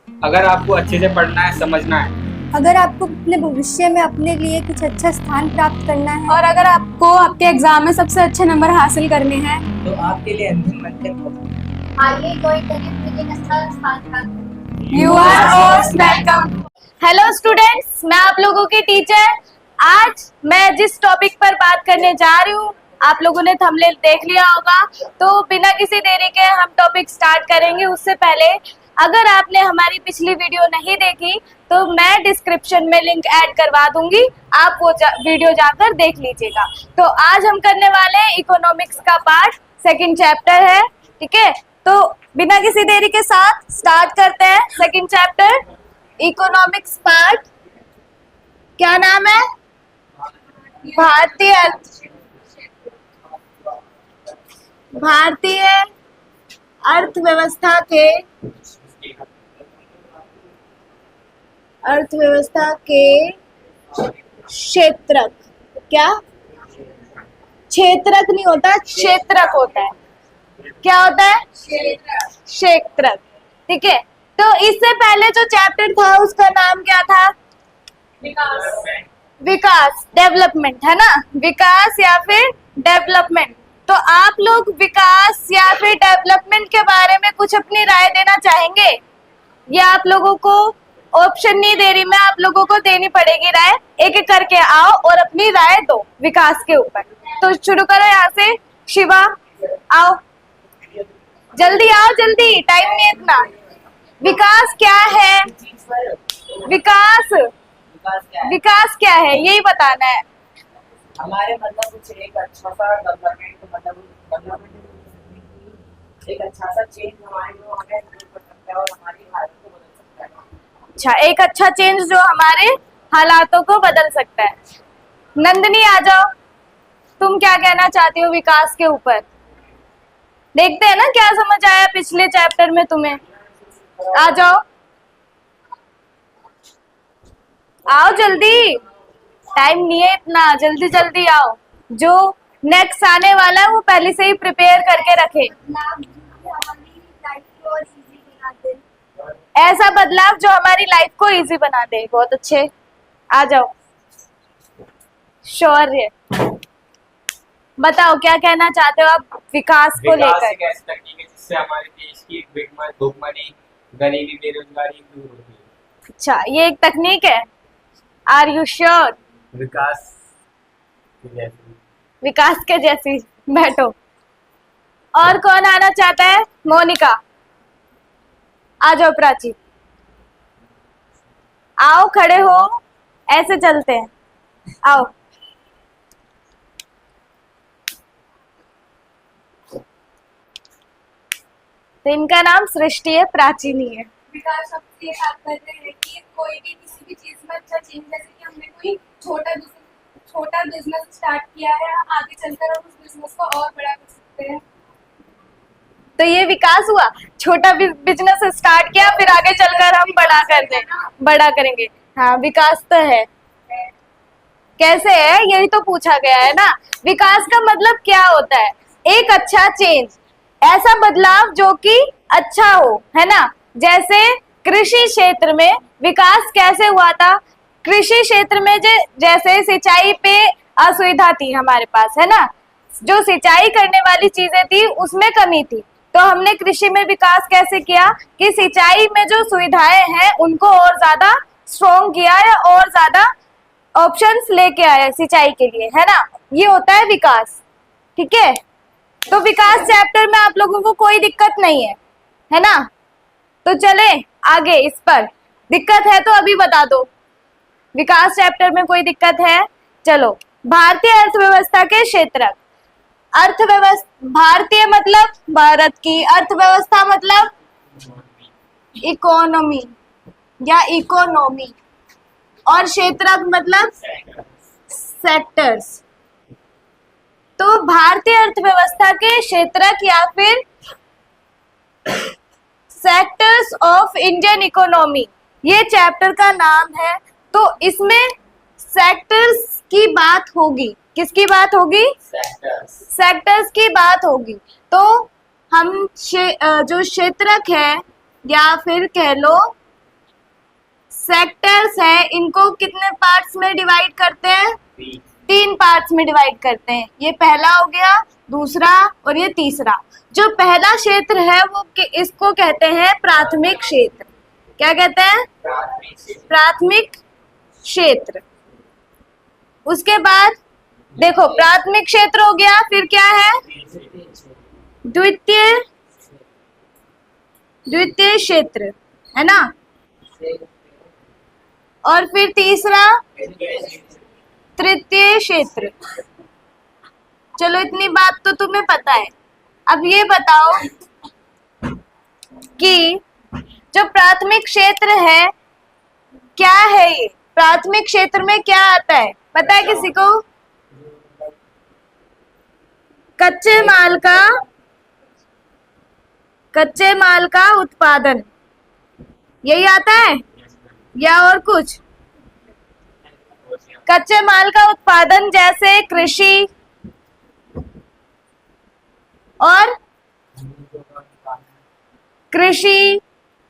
अगर आपको अच्छे से पढ़ना है, समझना है, अगर आपको अपने भविष्य में अपने लिए कुछ अच्छा स्थान प्राप्त करना है और अगर आपको आपके एग्जाम में सबसे अच्छे नंबर हासिल करने हैं, तो आपके लिए अंतिम मंजिल होगा। आइए कोई करियर में अच्छा स्थान प्राप्त करें। You are most welcome. Hello students, मैं आप लोगों की टीचर। आज मैं जिस टॉपिक पर बात करने जा रही हूँ, आप लोगों ने थंबनेल देख लिया होगा, तो बिना किसी देरी के हम टॉपिक स्टार्ट करेंगे। उससे पहले अगर आपने हमारी पिछली वीडियो नहीं देखी तो मैं डिस्क्रिप्शन में लिंक ऐड करवा दूंगी, आप वो वीडियो जाकर देख लीजिएगा। तो आज हम करने वाले हैं इकोनॉमिक्स का पार्ट, सेकंड चैप्टर है, ठीक है। तो बिना किसी देरी के साथ स्टार्ट करते हैं सेकंड चैप्टर, इकोनॉमिक्स पार्ट। क्या नाम है? भारतीय अर्थव्यवस्था के क्षेत्रक, क्या क्षेत्रक नहीं होता, क्षेत्रक होता है। क्या होता है? क्षेत्रक, ठीक है। तो इससे पहले जो चैप्टर था उसका नाम क्या था? विकास, डेवलपमेंट, है ना, विकास या फिर डेवलपमेंट। तो आप लोग विकास या फिर डेवलपमेंट के बारे में कुछ अपनी राय देना चाहेंगे? ये आप लोगों को ऑप्शन नहीं दे रही मैं, आप लोगों को देनी पड़ेगी राय। एक एक करके आओ और अपनी राय दो विकास के ऊपर। तो शुरू करो यहाँ से। शिवा आओ, जल्दी आओ, जल्दी, टाइम नहीं है इतना। विकास क्या है? विकास क्या है यही बताना है। हमारे मतलब कुछ एक अच्छा सा डेवलपमेंट, मतलब एक अच्छा सा चेंज हमारे में हमें कर सकता है और हमारी हालत को बदल सकता है। अच्छा, एक अच्छा चेंज जो हमारे हालातों को बदल सकता है। नंदनी आ जाओ, तुम क्या कहना चाहती हो विकास के ऊपर? देखते हैं ना क्या समझ आया पिछले चैप्टर में तुम्हें। आ जाओ, आओ जल्दी, टाइम नहीं है इतना, जल्दी जल्दी आओ। जो नेक्स्ट आने वाला है वो पहले से ही प्रिपेयर करके रखे। ऐसा बदलाव जो हमारी लाइफ को इजी बना दे। बहुत अच्छे, आ जाओ। शौर्य, बताओ क्या कहना चाहते हो आप विकास को विकास लेकर? एक ऐसी तकनीक है जिससे हमारे देश की भुखमरी, गरीबी, बेरोजगारी दूर होती है। अच्छा, ये एक तकनीक है। Are you sure? विकास की जैसी। विकास के जैसी, बैठो। और कौन आना चाहता है? मोनिका आ जाओ। प्राची आओ, खड़े हो, ऐसे चलते हैं, आओ। तो इनका नाम सृष्टि है, प्राची नहीं है। विकास शब्द से तात्पर्य है कि कोई भी किसी भी चीज में अच्छा चेंज, जैसे कि हमने कोई छोटा बिजनेस स्टार्ट किया है, आगे चलकर हम उस बिजनेस को और बड़ा कर सकते हैं। तो ये विकास हुआ, छोटा बिजनेस स्टार्ट किया, फिर आगे चलकर हम बड़ा करेंगे। हाँ, विकास तो है। कैसे है यही तो पूछा गया है ना। विकास का मतलब क्या होता है? एक अच्छा चेंज, ऐसा बदलाव जो कि अच्छा हो, है ना। जैसे कृषि क्षेत्र में विकास कैसे हुआ था? कृषि क्षेत्र में जैसे सिंचाई पे असुविधा थी हमारे पास, है ना, जो सिंचाई करने वाली चीजें थी उसमें कमी थी। तो हमने कृषि में विकास कैसे किया कि सिंचाई में जो सुविधाएं हैं उनको और ज्यादा स्ट्रॉन्ग किया है और ज्यादा ऑप्शंस लेके आया सिंचाई के लिए, है ना। ये होता है विकास, ठीक है। तो विकास चैप्टर में आप लोगों को कोई दिक्कत नहीं है ना। तो चले आगे। इस पर दिक्कत है तो अभी बता दो। विकास चैप्टर में कोई दिक्कत है? चलो, भारतीय अर्थव्यवस्था के क्षेत्रक। अर्थव्यवस्था, भारतीय मतलब भारत की, अर्थव्यवस्था मतलब इकोनॉमी या इकोनॉमी, और क्षेत्रक मतलब सेक्टर्स। तो भारतीय अर्थव्यवस्था के क्षेत्रक या फिर सेक्टर्स ऑफ इंडियन इकोनॉमी, ये चैप्टर का नाम है। तो इसमें सेक्टर्स की बात होगी। किसकी बात होगी? सेक्टर्स की बात होगी। तो हम जो क्षेत्रक है या फिर कह लो सेक्टर्स है, इनको कितने पार्ट्स में डिवाइड करते हैं? 3 पार्ट्स में डिवाइड करते हैं। ये पहला हो गया, दूसरा और ये तीसरा। जो पहला क्षेत्र है वो इसको कहते हैं प्राथमिक क्षेत्र। क्या कहते हैं? प्राथमिक क्षेत्र। उसके बाद देखो प्राथमिक क्षेत्र हो गया, फिर क्या है? द्वितीय क्षेत्र, है ना? और फिर तीसरा तृतीय क्षेत्र। चलो इतनी बात तो तुम्हें पता है। अब ये बताओ कि जो प्राथमिक क्षेत्र है क्या है? ये प्राथमिक क्षेत्र में क्या आता है, पता है किसी को? कच्चे माल का उत्पादन, यही आता है या और कुछ? कच्चे माल का उत्पादन जैसे कृषि और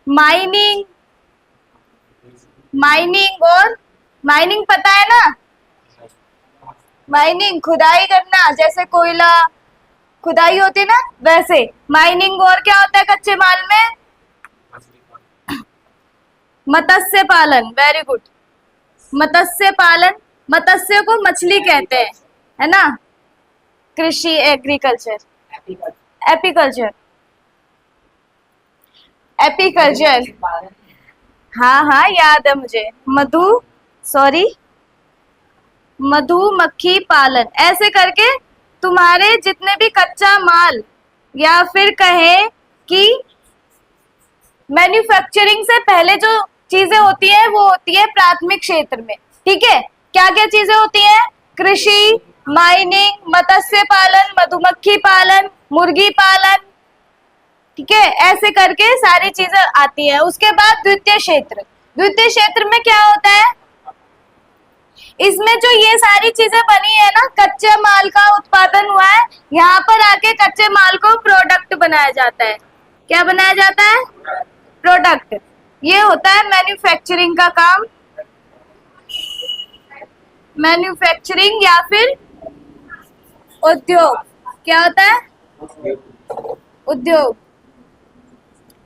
माइनिंग पता है ना? माइनिंग खुदाई करना, जैसे कोयला खुदाई होती है ना, वैसे माइनिंग। और क्या होता है कच्चे माल में? मत्स्य पालन। वेरी गुड, मत्स्य पालन। मत्स्य को मछली कहते हैं, है ना? कृषि, एग्रीकल्चर, एपीकल्चर। हाँ याद है मुझे। मधुमक्खी पालन। ऐसे करके तुम्हारे जितने भी कच्चा माल या फिर कहे कि मैन्युफैक्चरिंग से पहले जो चीजें होती है वो होती है प्राथमिक क्षेत्र में। ठीक है, क्या क्या चीजें होती है? कृषि, माइनिंग, मत्स्य पालन, मधुमक्खी पालन, मुर्गी पालन। ठीक है, ऐसे करके सारी चीजें आती है। उसके बाद द्वितीय क्षेत्र में क्या होता है? इसमें जो ये सारी चीजें बनी है ना, कच्चे माल का उत्पादन हुआ है, यहाँ पर आके कच्चे माल को प्रोडक्ट बनाया जाता है। क्या बनाया जाता है? प्रोडक्ट। ये होता है मैन्युफैक्चरिंग का काम। मैन्युफैक्चरिंग या फिर उद्योग। क्या होता है? उद्योग।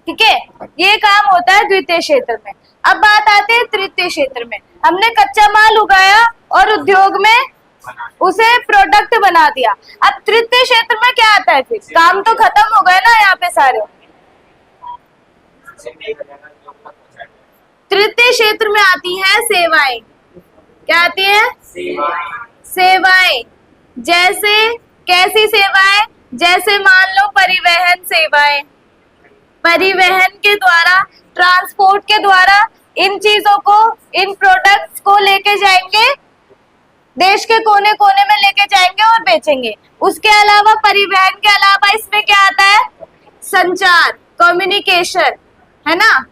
ठीक है, ये काम होता है द्वितीय क्षेत्र में। अब बात आती है तृतीय क्षेत्र में। हमने कच्चा माल उगाया और उद्योग में उसे प्रोडक्ट बना दिया। अब तृतीय क्षेत्र में क्या आता है? फिर काम तो खत्म हो गए ना यहाँ पे सारे। तृतीय क्षेत्र में आती है सेवाएं। क्या आती है? सेवाएं। जैसे कैसी सेवाएं? जैसे मान लो परिवहन सेवाएं। परिवहन के द्वारा, ट्रांसपोर्ट के द्वारा इन चीजों को, इन प्रोडक्ट्स को लेके जाएंगे, देश के कोने कोने में लेके जाएंगे और बेचेंगे। उसके अलावा परिवहन के अलावा इसमें क्या आता है? संचार, कम्युनिकेशन, है ना?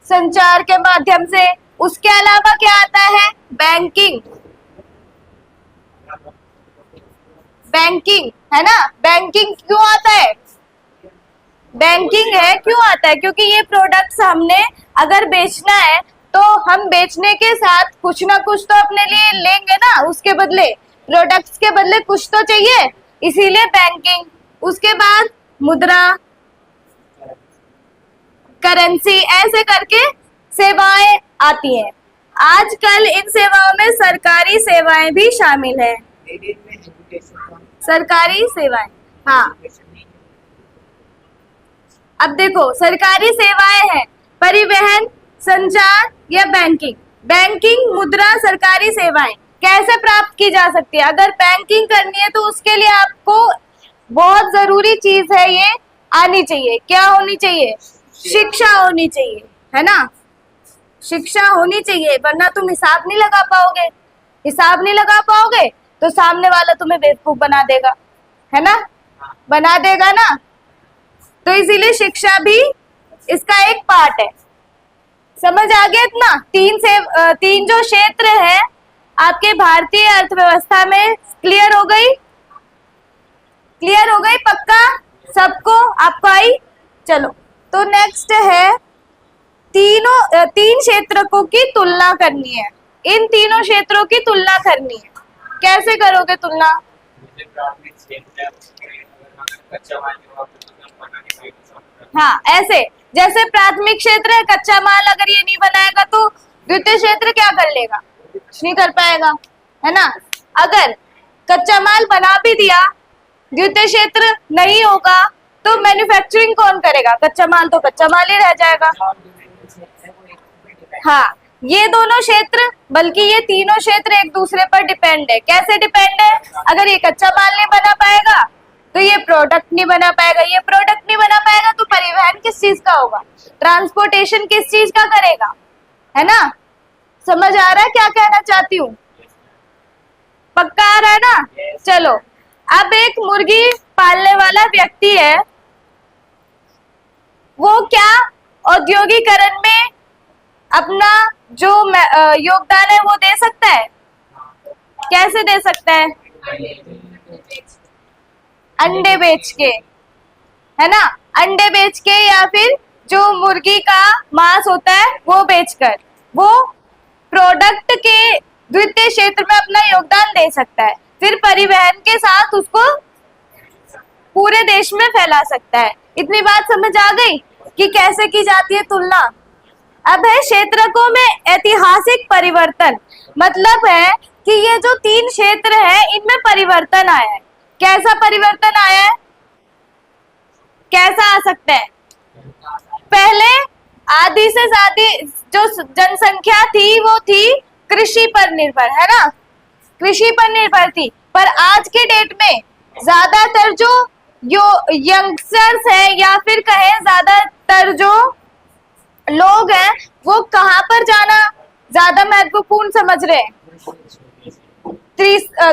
संचार के माध्यम से। उसके अलावा क्या आता है? बैंकिंग, है ना? बैंकिंग क्यों आता है? बैंकिंग है क्यों आता है? क्योंकि ये प्रोडक्ट्स हमने अगर बेचना है तो हम बेचने के साथ कुछ ना कुछ तो अपने लिए लेंगे ना, उसके बदले, प्रोडक्ट्स के बदले कुछ तो चाहिए, इसीलिए बैंकिंग। उसके बाद मुद्रा, करेंसी, ऐसे करके सेवाएं आती हैं। आजकल इन सेवाओं में सरकारी सेवाएं भी शामिल है। सरकारी सेवाएं, हाँ। अब देखो सरकारी सेवाएं हैं परिवहन, संचार या बैंकिंग। बैंकिंग, मुद्रा, सरकारी सेवाएं कैसे प्राप्त की जा सकती है? अगर बैंकिंग करनी है तो उसके लिए आपको बहुत जरूरी चीज है, ये आनी चाहिए। क्या होनी चाहिए? शिक्षा होनी चाहिए, है ना? शिक्षा होनी चाहिए, वरना तुम हिसाब नहीं लगा पाओगे। हिसाब नहीं लगा पाओगे तो सामने वाला तुम्हें बेवकूफ बना देगा, है ना? बना देगा ना। तो इसीलिए शिक्षा भी इसका एक पार्ट है। समझ आ गया इतना? तीन जो क्षेत्र है आपके भारतीय अर्थव्यवस्था में, क्लियर हो गई? क्लियर हो गई पक्का सबको? आपको आई? चलो तो नेक्स्ट है तीन क्षेत्रकों की तुलना करनी है। इन तीनों क्षेत्रों की तुलना करनी है। कैसे करोगे तुलना? जैसे प्राथमिक क्षेत्र है, उसमें अगर कच्चा माल जो आप बनाने का एक हाँ, ऐसे जैसे प्राथमिक क्षेत्र है, कच्चा माल अगर ये नहीं बनाएगा तो द्वितीय क्षेत्र क्या कर लेगा? कुछ नहीं कर पाएगा, है ना। अगर कच्चा माल बना भी दिया, द्वितीय क्षेत्र नहीं होगा तो मैन्युफैक्चरिंग कौन करेगा? कच्चा माल तो कच्चा माल ही रह जाएगा। हाँ, ये दोनों क्षेत्र, बल्कि ये तीनों क्षेत्र एक दूसरे पर डिपेंड है। कैसे डिपेंड है? अगर ये कच्चा माल नहीं बना पाएगा तो ये प्रोडक्ट नहीं बना पाएगा, ये प्रोडक्ट नहीं बना पाएगा तो परिवहन किस चीज का होगा? ट्रांसपोर्टेशन किस चीज का करेगा? है ना। समझ आ रहा है क्या कहना चाहती हूँ? पक्का आ रहा है ना? चलो, अब एक मुर्गी पालने वाला व्यक्ति है, वो क्या औद्योगिकरण में अपना जो योगदान है वो दे सकता है? कैसे दे सकता है? अंडे बेच के, है ना। अंडे बेच के या फिर जो मुर्गी का मांस होता है वो बेचकर वो प्रोडक्ट के द्वितीय क्षेत्र में अपना योगदान दे सकता है। फिर परिवहन के साथ उसको पूरे देश में फैला सकता है। इतनी बात समझ आ गई कि कैसे की जाती है तुलना। अब है क्षेत्रकों में ऐतिहासिक परिवर्तन। मतलब है कि ये जो तीन क्षेत्र है इनमें परिवर्तन आया है। कैसा परिवर्तन आया है? कैसा आ सकता है? पहले आधी से ज्यादा जो जनसंख्या थी वो थी कृषि पर निर्भर, है ना। कृषि पर निर्भर थी, पर आज के डेट में ज्यादातर जो यंगस्टर्स है या फिर कहें ज्यादातर जो लोग हैं वो कहाँ पर जाना ज्यादा महत्वपूर्ण समझ रहे हैं?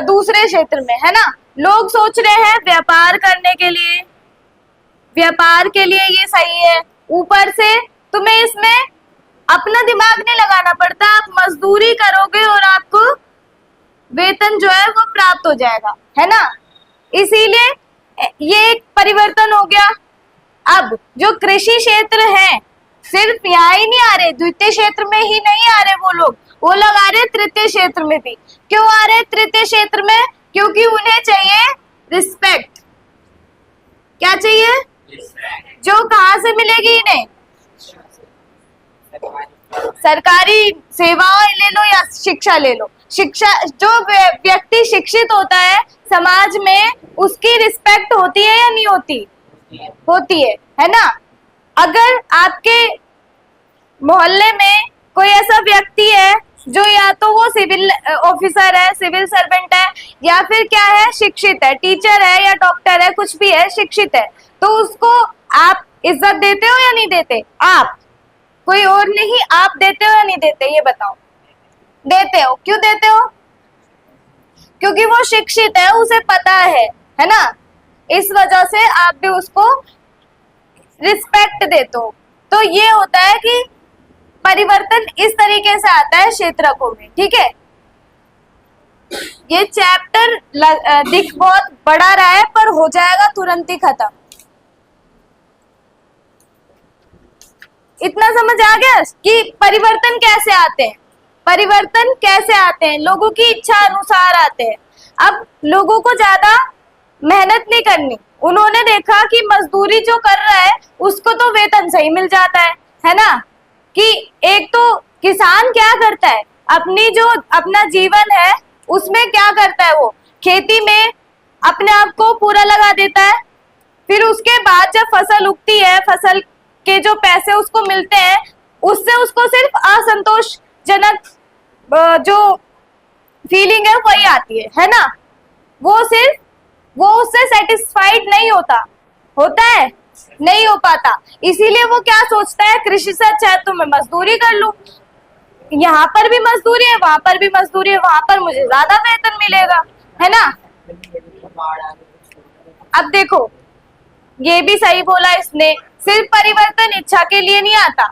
दूसरे क्षेत्र में, है ना। लोग सोच रहे हैं व्यापार करने के लिए, व्यापार के लिए ये सही है। ऊपर से तुम्हें इसमें अपना दिमाग नहीं लगाना पड़ता, आप मजदूरी करोगे और आपको वेतन जो है वो प्राप्त हो जाएगा, है ना। इसीलिए ये एक परिवर्तन हो गया। अब जो कृषि क्षेत्र है सिर्फ यहाँ ही नहीं आ रहे, द्वितीय क्षेत्र में ही नहीं आ रहे वो लोग आ रहे तृतीय क्षेत्र में भी। क्यों आ रहे तृतीय क्षेत्र में? क्योंकि उन्हें चाहिए रिस्पेक्ट। क्या चाहिए? जो कहाँ से मिलेगी इन्हें? सरकारी सेवाएं ले लो या शिक्षा ले लो। शिक्षा, जो व्यक्ति शिक्षित होता है समाज में उसकी रिस्पेक्ट होती है या नहीं होती? होती है ना। अगर आपके मोहल्ले में कोई ऐसा व्यक्ति है जो या तो वो सिविल ऑफिसर है, सिविल सर्वेंट है, या फिर क्या है, शिक्षित है, टीचर है या डॉक्टर है, कुछ भी है, शिक्षित है, तो उसको आप इज्जत देते हो या नहीं देते? आप, कोई और नहीं, आप देते हो या नहीं देते? ये बताओ। देते हो। क्यों देते हो? क्योंकि वो शिक्षित है, उसे पता है ना। इस वजह से आप भी उसको रिस्पेक्ट देते हो। तो ये होता है कि परिवर्तन इस तरीके से आता है क्षेत्रकों में, ठीक है। ये चैप्टर दिख बहुत बड़ा रहा है पर हो जाएगा तुरंत ही खत्म। इतना समझ आ गया कि परिवर्तन कैसे आते हैं? परिवर्तन कैसे आते हैं? लोगों की इच्छा अनुसार आते हैं। अब लोगों को ज्यादा मेहनत नहीं करनी, उन्होंने देखा कि मजदूरी जो कर रहा है उसको तो वेतन सही मिल जाता है ना। कि एक तो किसान क्या करता है, अपनी जो अपना जीवन है उसमें क्या करता है, वो खेती में अपने आप को पूरा लगा देता है। फिर उसके बाद जब फसल उगती है, फसल के जो पैसे उसको मिलते हैं उससे उसको सिर्फ असंतोषजनक जो फीलिंग है वही आती है ना। वो उससे सेटिस्फाइड नहीं होता है, नहीं हो पाता। इसीलिए वो क्या सोचता है, कृषि से अच्छा है तो मैं मजदूरी कर लूं। यहाँ पर भी मजदूरी है, वहां पर भी मजदूरी है, वहां पर मुझे ज्यादा वेतन मिलेगा, है ना। अब देखो, ये भी सही बोला इसने, सिर्फ परिवर्तन इच्छा के लिए नहीं आता,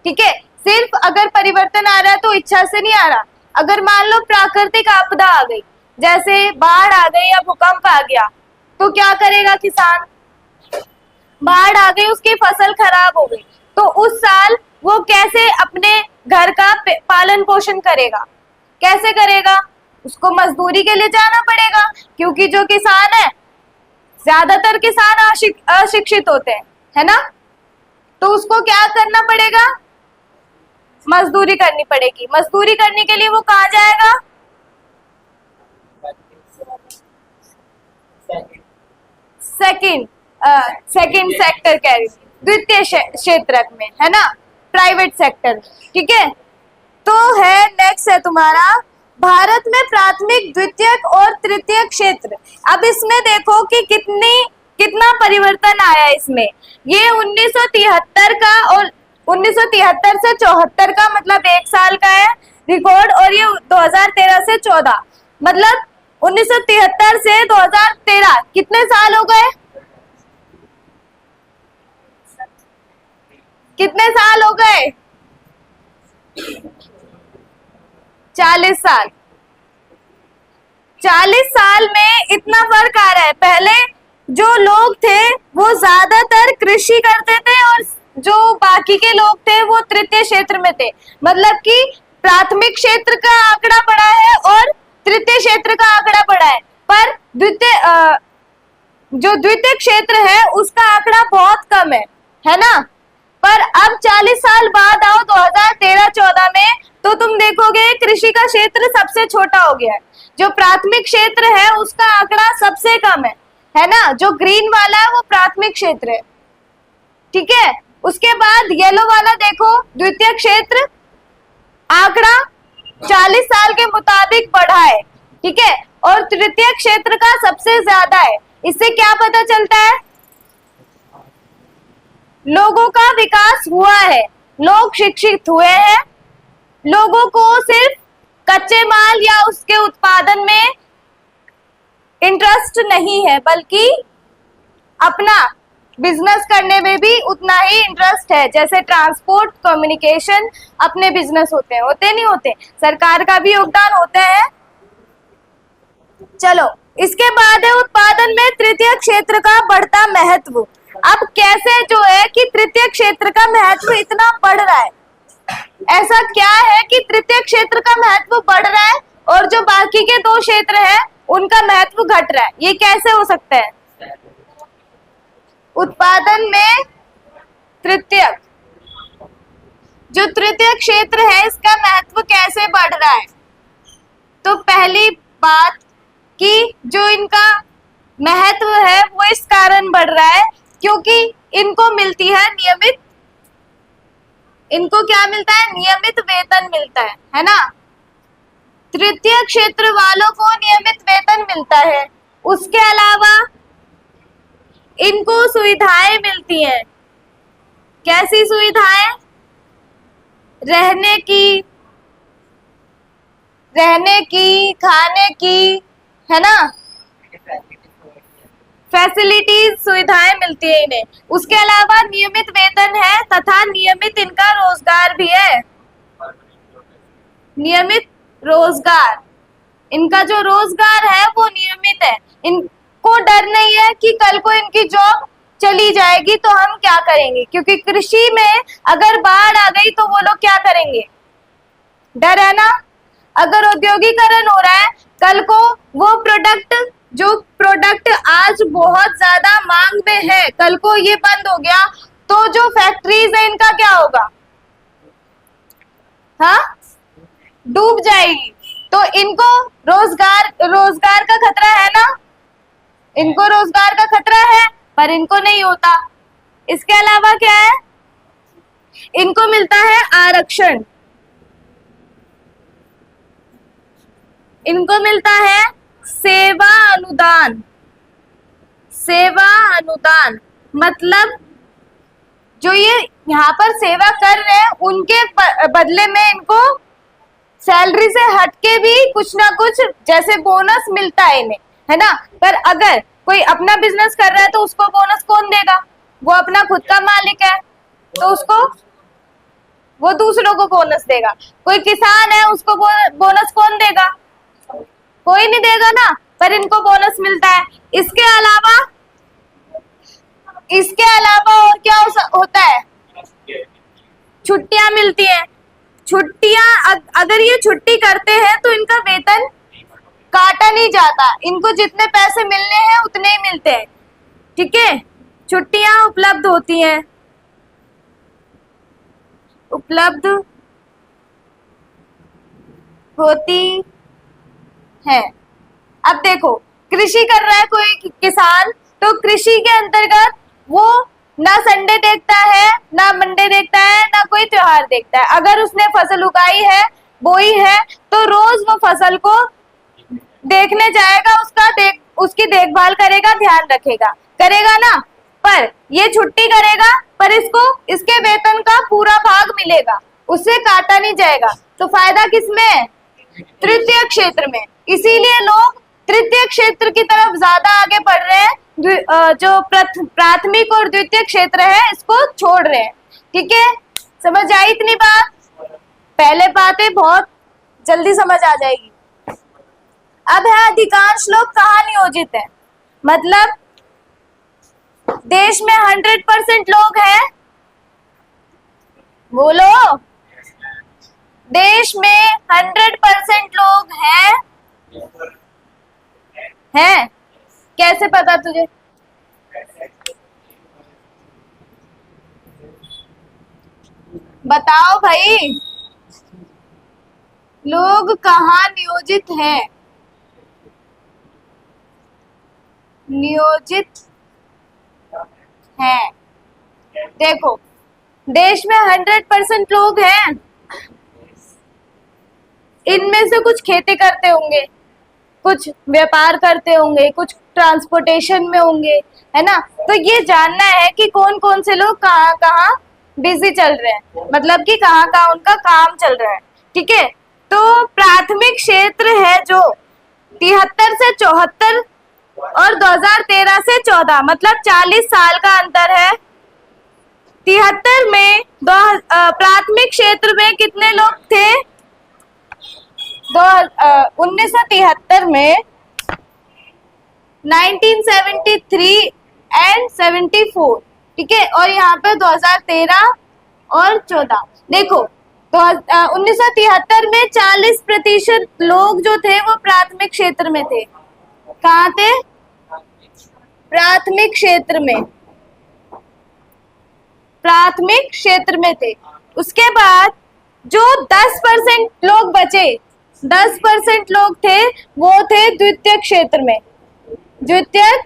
ठीक है। सिर्फ अगर परिवर्तन आ रहा है तो इच्छा से नहीं आ रहा। अगर मान लो प्राकृतिक आपदा आ गई, जैसे बाढ़ आ गई या भूकंप आ गया, तो क्या करेगा किसान? बाढ़ आ गई, उसकी फसल खराब हो गई, तो उस साल वो कैसे अपने घर का पालन पोषण करेगा? कैसे करेगा? उसको मजदूरी के लिए जाना पड़ेगा, क्योंकि जो किसान है, ज्यादातर किसान अशिक्षित होते हैं, है ना? तो उसको क्या करना पड़ेगा? मजदूरी करनी पड़ेगी। मजदूरी करने के लिए वो कहाँ जाएगा? सेकंड सेक्टर कह रही हूँ, द्वितीय क्षेत्र में, है ना, प्राइवेट सेक्टर में, ठीक है। तो है नेक्स्ट है तुम्हारा भारत में प्राथमिक, द्वितीयक और तृतीयक क्षेत्र। अब इसमें देखो कि कितना परिवर्तन आया इसमें। ये 1973 का और 1973 से 74 का मतलब 1 साल का है रिकॉर्ड, और ये 2013 से 14 मतलब 1973 से 2013 कितने साल हो गए? कितने साल हो गए? 40 साल। 40 साल में इतना फर्क आ रहा है। पहले जो लोग थे वो ज्यादातर कृषि करते थे और जो बाकी के लोग थे वो तृतीय क्षेत्र में थे। मतलब कि प्राथमिक क्षेत्र का आंकड़ा बढ़ा है और तृतीय क्षेत्र का आंकड़ा बढ़ा है, पर जो द्वितीय क्षेत्र है उसका आंकड़ा बहुत कम है ना। पर अब 40 साल बाद आओ 2013-14 में, तो तुम देखोगे कृषि का क्षेत्र सबसे छोटा हो गया है। जो प्राथमिक क्षेत्र है उसका आंकड़ा सबसे कम है ना। जो ग्रीन वाला है वो प्राथमिक क्षेत्र है, ठीक है। उसके बाद येलो वाला देखो, द्वितीय क्षेत्र, आंकड़ा 40 साल के मुताबिक बढ़ा है, ठीक है, और तृतीय क्षेत्र का सबसे ज्यादा है। इससे क्या पता चलता है? लोगों का विकास हुआ है, लोग शिक्षित हुए हैं, लोगों को सिर्फ कच्चे माल या उसके उत्पादन में इंटरेस्ट नहीं है, बल्कि अपना बिजनेस करने में भी उतना ही इंटरेस्ट है। जैसे ट्रांसपोर्ट, कम्युनिकेशन अपने बिजनेस होते नहीं होते, सरकार का भी योगदान होता है। चलो, इसके बाद है उत्पादन में तृतीय क्षेत्र का बढ़ता महत्व। अब कैसे जो है कि तृतीय क्षेत्र का महत्व इतना बढ़ रहा है? ऐसा क्या है कि तृतीय क्षेत्र का महत्व बढ़ रहा है और जो बाकी के 2 क्षेत्र हैं उनका महत्व घट रहा है? ये कैसे हो सकता है? उत्पादन में तृतीयक, जो तृतीय क्षेत्र है इसका महत्व कैसे बढ़ रहा है? तो पहली बात कि जो इनका महत्व है वो इस कारण बढ़ रहा है क्योंकि इनको मिलती है नियमित, इनको क्या मिलता है? नियमित वेतन मिलता है ना। तृतीय क्षेत्र वालों को नियमित वेतन मिलता है। उसके अलावा इनको सुविधाएं मिलती हैं। कैसी सुविधाएं? रहने की, खाने की, है ना, फैसिलिटीज, सुविधाएं मिलती है इन्हें। उसके अलावा नियमित वेतन है तथा नियमित इनका रोजगार भी है। नियमित रोजगार, इनका जो रोजगार है वो नियमित है। इनको डर नहीं है कि कल को इनकी जॉब चली जाएगी तो हम क्या करेंगे, क्योंकि कृषि में अगर बाढ़ आ गई तो वो लोग क्या करेंगे? डर है ना। अगर औद्योगिकरण हो रहा है, कल को वो प्रोडक्ट आज बहुत ज्यादा मांग में है, कल को ये बंद हो गया तो जो फैक्ट्रीज है इनका क्या होगा? हाँ, डूब जाएगी। तो इनको रोजगार का खतरा है ना, इनको रोजगार का खतरा है, पर इनको नहीं होता। इसके अलावा क्या है? इनको मिलता है आरक्षण, इनको मिलता है सेवा अनुदान। सेवा अनुदान मतलब जो ये यहाँ पर सेवा कर रहे हैं उनके बदले में इनको सैलरी से हटके भी कुछ ना कुछ जैसे बोनस मिलता है इन्हें, है ना। पर अगर कोई अपना बिजनेस कर रहा है तो उसको बोनस कौन देगा? वो अपना खुद का मालिक है तो उसको वो दूसरों को बोनस देगा। कोई किसान है उसको बोनस कौन देगा? कोई नहीं देगा ना, पर इनको बोनस मिलता है। इसके अलावा और क्या होता है? छुट्टियां मिलती हैं। छुट्टियां अगर ये छुट्टी करते हैं तो इनका वेतन काटा नहीं जाता, इनको जितने पैसे मिलने हैं उतने ही मिलते हैं। ठीक है, छुट्टियां उपलब्ध होती हैं, उपलब्ध होती है। अब देखो, कृषि कर रहा है कोई किसान, तो कृषि के अंतर्गत वो ना संडे देखता है, ना मंडे देखता है, ना कोई त्योहार देखता है। अगर उसने फसल उगाई है, बोई है, तो रोज वो फसल को देखने जाएगा, उसकी देखभाल करेगा, ध्यान रखेगा, करेगा ना। पर ये छुट्टी करेगा, पर इसके वेतन का पूरा भाग मिलेगा, उससे काटा नहीं जाएगा। तो फायदा किसमें है? तृतीय क्षेत्र में। इसीलिए लोग तृतीय क्षेत्र की तरफ ज्यादा आगे बढ़ रहे हैं, जो प्राथमिक और द्वितीय क्षेत्र है इसको छोड़ रहे हैं। ठीक है, समझ आई इतनी बात? पहले बातें बहुत जल्दी समझ आ जाएगी। अब है अधिकांश लोग कहाँ नियोजित है, मतलब देश में 100% लोग हैं, बोलो, देश में 100% लोग हैं? कैसे पता तुझे? बताओ भाई, लोग कहाँ नियोजित हैं? नियोजित हैं, देखो, देश में 100% लोग हैं, इनमें से कुछ खेती करते होंगे, कुछ व्यापार करते होंगे, कुछ ट्रांसपोर्टेशन में होंगे, है ना। तो ये जानना है कि कौन कौन से लोग कहाँ कहाँ बिजी चल रहे हैं, मतलब कि कहाँ कहाँ उनका काम चल रहा है। ठीक है, तो प्राथमिक क्षेत्र है जो 73 से 74 और 2013 से 14, मतलब 40 साल का अंतर है। 73 में प्राथमिक क्षेत्र में कितने लोग थे? 1973 में 1973 एंड 74, ठीक है, और यहाँ पे 2013 और 14। देखो, तो 1973 में 40% लोग जो थे वो प्राथमिक क्षेत्र में थे। कहाँ थे? प्राथमिक क्षेत्र में, प्राथमिक क्षेत्र में थे। उसके बाद जो 10% लोग बचे, 10% लोग थे, वो थे द्वितीय क्षेत्र में। द्वितीय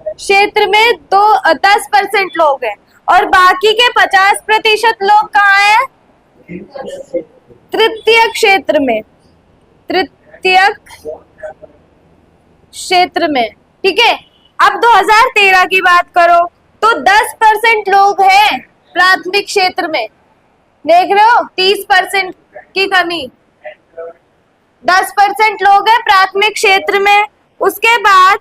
क्षेत्र में 10% लोग हैं, और बाकी के 50% लोग कहाँ हैं? तृतीय क्षेत्र में, तृतीय क्षेत्र में। ठीक है, अब 2013 की बात करो तो 10% लोग हैं प्राथमिक क्षेत्र में। देख रहे हो, 30% की कमी, 10% लोग हैं प्राथमिक क्षेत्र में। उसके बाद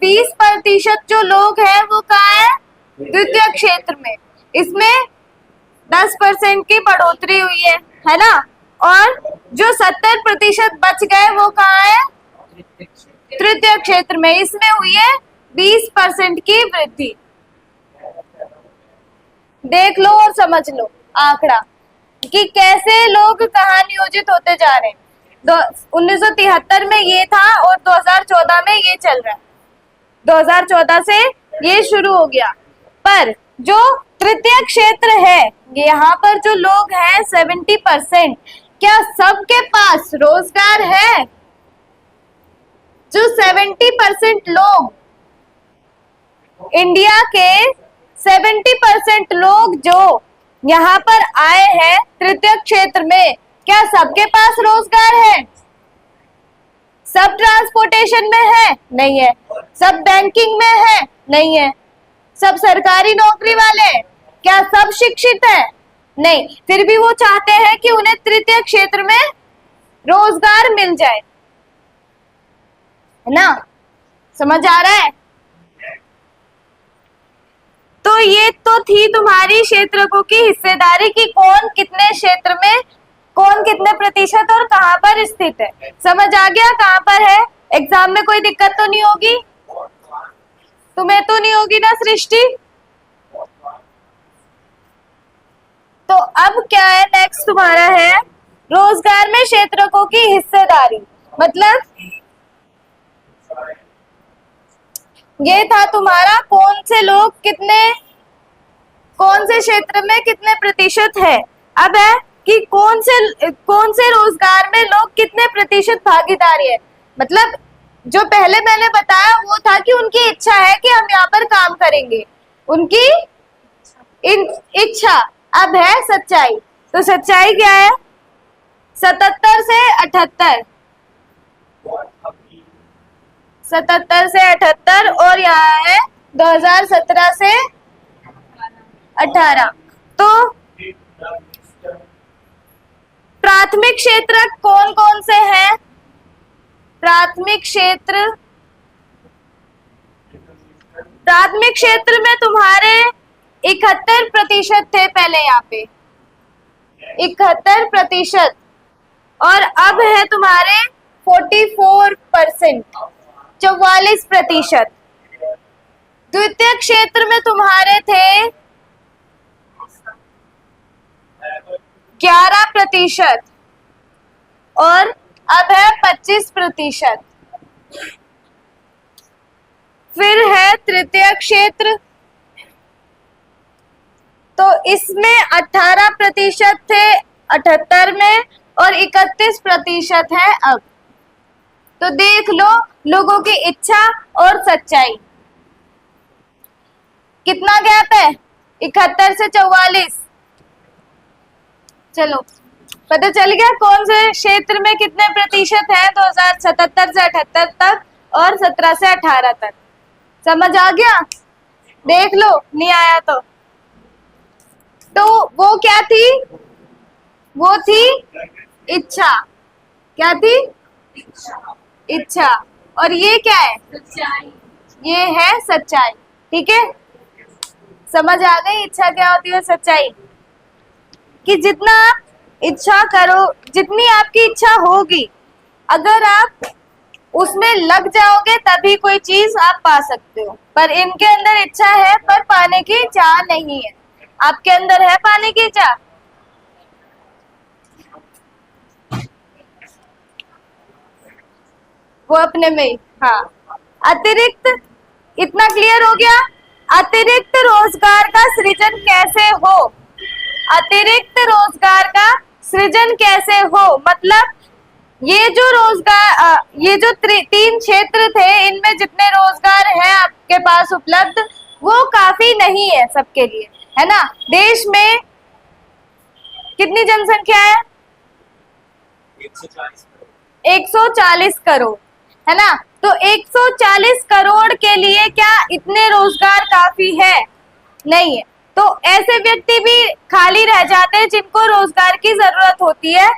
20% जो लोग हैं वो कहाँ है? द्वितीय क्षेत्र में। इसमें 10% की बढ़ोतरी हुई है ना। और जो 70% बच गए वो कहाँ है? तृतीय क्षेत्र में। इसमें हुई है 20% की वृद्धि। देख लो और समझ लो आंकड़ा कि कैसे लोग कहाँ नियोजित होते जा रहे हैं। 1973 में ये था और 2014 में ये चल रहा है। 2014 से ये शुरू हो गया। पर जो तृतीय क्षेत्र है, यहाँ पर जो लोग हैं 70%, क्या सबके पास रोजगार है? जो 70% लोग, इंडिया के 70% लोग जो यहाँ पर आए हैं तृतीय क्षेत्र में, क्या सबके पास रोजगार है? सब ट्रांसपोर्टेशन में है? नहीं है। सब बैंकिंग में है? नहीं है। सब सरकारी नौकरी वाले हैं? क्या सब शिक्षित हैं? नहीं। फिर भी वो चाहते हैं कि उन्हें तृतीय क्षेत्र में रोजगार मिल जाए, है ना। समझ आ रहा है? तो ये तो थी तुम्हारी क्षेत्रकों की हिस्सेदारी की कौन कितने क्षेत्र में, कौन कितने प्रतिशत और कहां पर स्थित है। समझ आ गया कहां पर है? एग्जाम में कोई दिक्कत तो नहीं होगी? तुम्हें तो नहीं होगी ना सृष्टि? अब क्या है, नेक्स्ट तुम्हारा है रोजगार में क्षेत्रकों की हिस्सेदारी। मतलब ये था तुम्हारा कौन से लोग कितने, कौन से क्षेत्र में कितने प्रतिशत है। अब है कि कौन से रोजगार में लोग कितने प्रतिशत भागीदारी है। मतलब जो पहले मैंने बताया वो था कि उनकी इच्छा है कि हम यहाँ पर काम करेंगे, उनकी इच्छा। अब है सच्चाई। तो सच्चाई क्या है, 77 से 78, 77 से 78 और यहाँ है 2017 से 18। तो प्राथमिक क्षेत्र कौन कौन से हैं? प्राथमिक क्षेत्र में तुम्हारे 71% थे पहले, यहाँ पे 71%, और अब है तुम्हारे 44%, 44%। द्वितीय क्षेत्र में तुम्हारे थे 11% और अब है 25%। फिर है तृतीय क्षेत्र, तो इसमें 18% थे 78 में और 31% है अब। तो देख लो लोगों की इच्छा और सच्चाई, कितना गैप है, 71 से 44। चलो पता चल गया कौन से क्षेत्र में कितने प्रतिशत है 2077 से 78 तक और 17 से 18 तक। समझ आ गया? देख लो, नहीं आया तो वो क्या थी, वो थी इच्छा। क्या थी? इच्छा। और ये क्या है? सच्चाई। ये है सच्चाई। ठीक है, समझ आ गई इच्छा क्या होती है, सच्चाई। कि जितना आप इच्छा करो, जितनी आपकी इच्छा होगी, अगर आप उसमें लग जाओगे तभी कोई चीज आप पा सकते हो। पर इनके अंदर इच्छा है पर पाने की चाह नहीं है। आपके अंदर है पाने की चाह? वो अपने में ही। हाँ, अतिरिक्त, इतना क्लियर हो गया। अतिरिक्त रोजगार का सृजन कैसे हो? अतिरिक्त रोजगार का सृजन कैसे हो? मतलब ये जो रोजगार, ये जो 3 क्षेत्र थे, इनमें जितने रोजगार हैं आपके पास उपलब्ध, वो काफी नहीं है सबके लिए, है ना। देश में कितनी जनसंख्या है? 140 करोड़, है ना। तो 140 करोड़ के लिए क्या इतने रोजगार काफी है? नहीं है। तो ऐसे व्यक्ति भी खाली रह जाते हैं जिनको रोजगार की जरूरत होती है।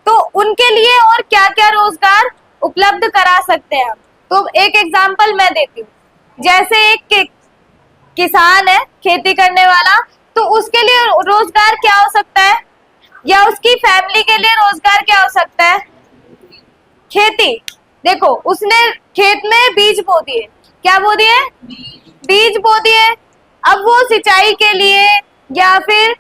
तो उनके लिए और क्या क्या रोजगार उपलब्ध करा सकते हैं हम? तो एक एग्जांपल मैं देती हूँ। जैसे एक किसान है, खेती करने वाला, तो उसके लिए रोजगार क्या हो सकता है, या उसकी फैमिली के लिए रोजगार क्या हो सकता है? खेती। देखो, उसने खेत में बीज बो दिए। क्या बो दिए? बीज बो दिए। अब वो सिंचाई के लिए या फिर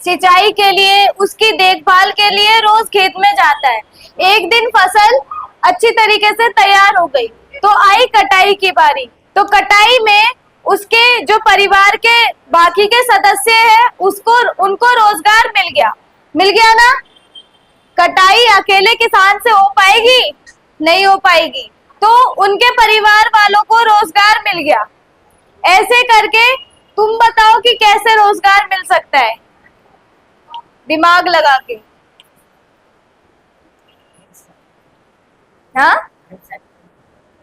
सिंचाई के लिए, उसकी देखभाल के लिए रोज खेत में जाता है। एक दिन फसल अच्छी तरीके से तैयार हो गई तो आई कटाई की बारी। तो कटाई में उसके जो परिवार के बाकी के सदस्य हैं, उनको रोजगार मिल गया ना। कटाई अकेले किसान से हो पाएगी? नहीं हो पाएगी। तो उनके परिवार वालों को रोजगार मिल गया। ऐसे करके तुम बताओ कि कैसे रोजगार मिल सकता है, दिमाग लगा के। हाँ,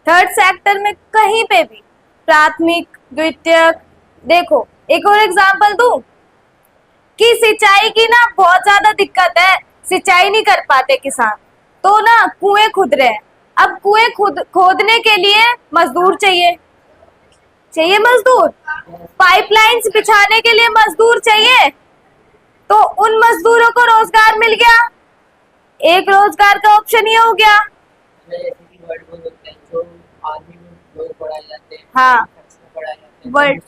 थर्ड सेक्टर में कहीं पे भी, प्राथमिक, द्वितीयक। देखो एक और एग्जांपल दूं कि सिंचाई की ना बहुत ज्यादा दिक्कत है, सिंचाई नहीं कर पाते किसान, तो ना कुएं खुद रहे हैं। अब कुएं खोदने के लिए मजदूर चाहिए मजदूर। पाइपलाइंस बिछाने के लिए मजदूर चाहिए। तो उन मजदूरों को रोजगार मिल गया। एक रोजगार का ऑप्शन ये हो गया। हाँ, वर्ड।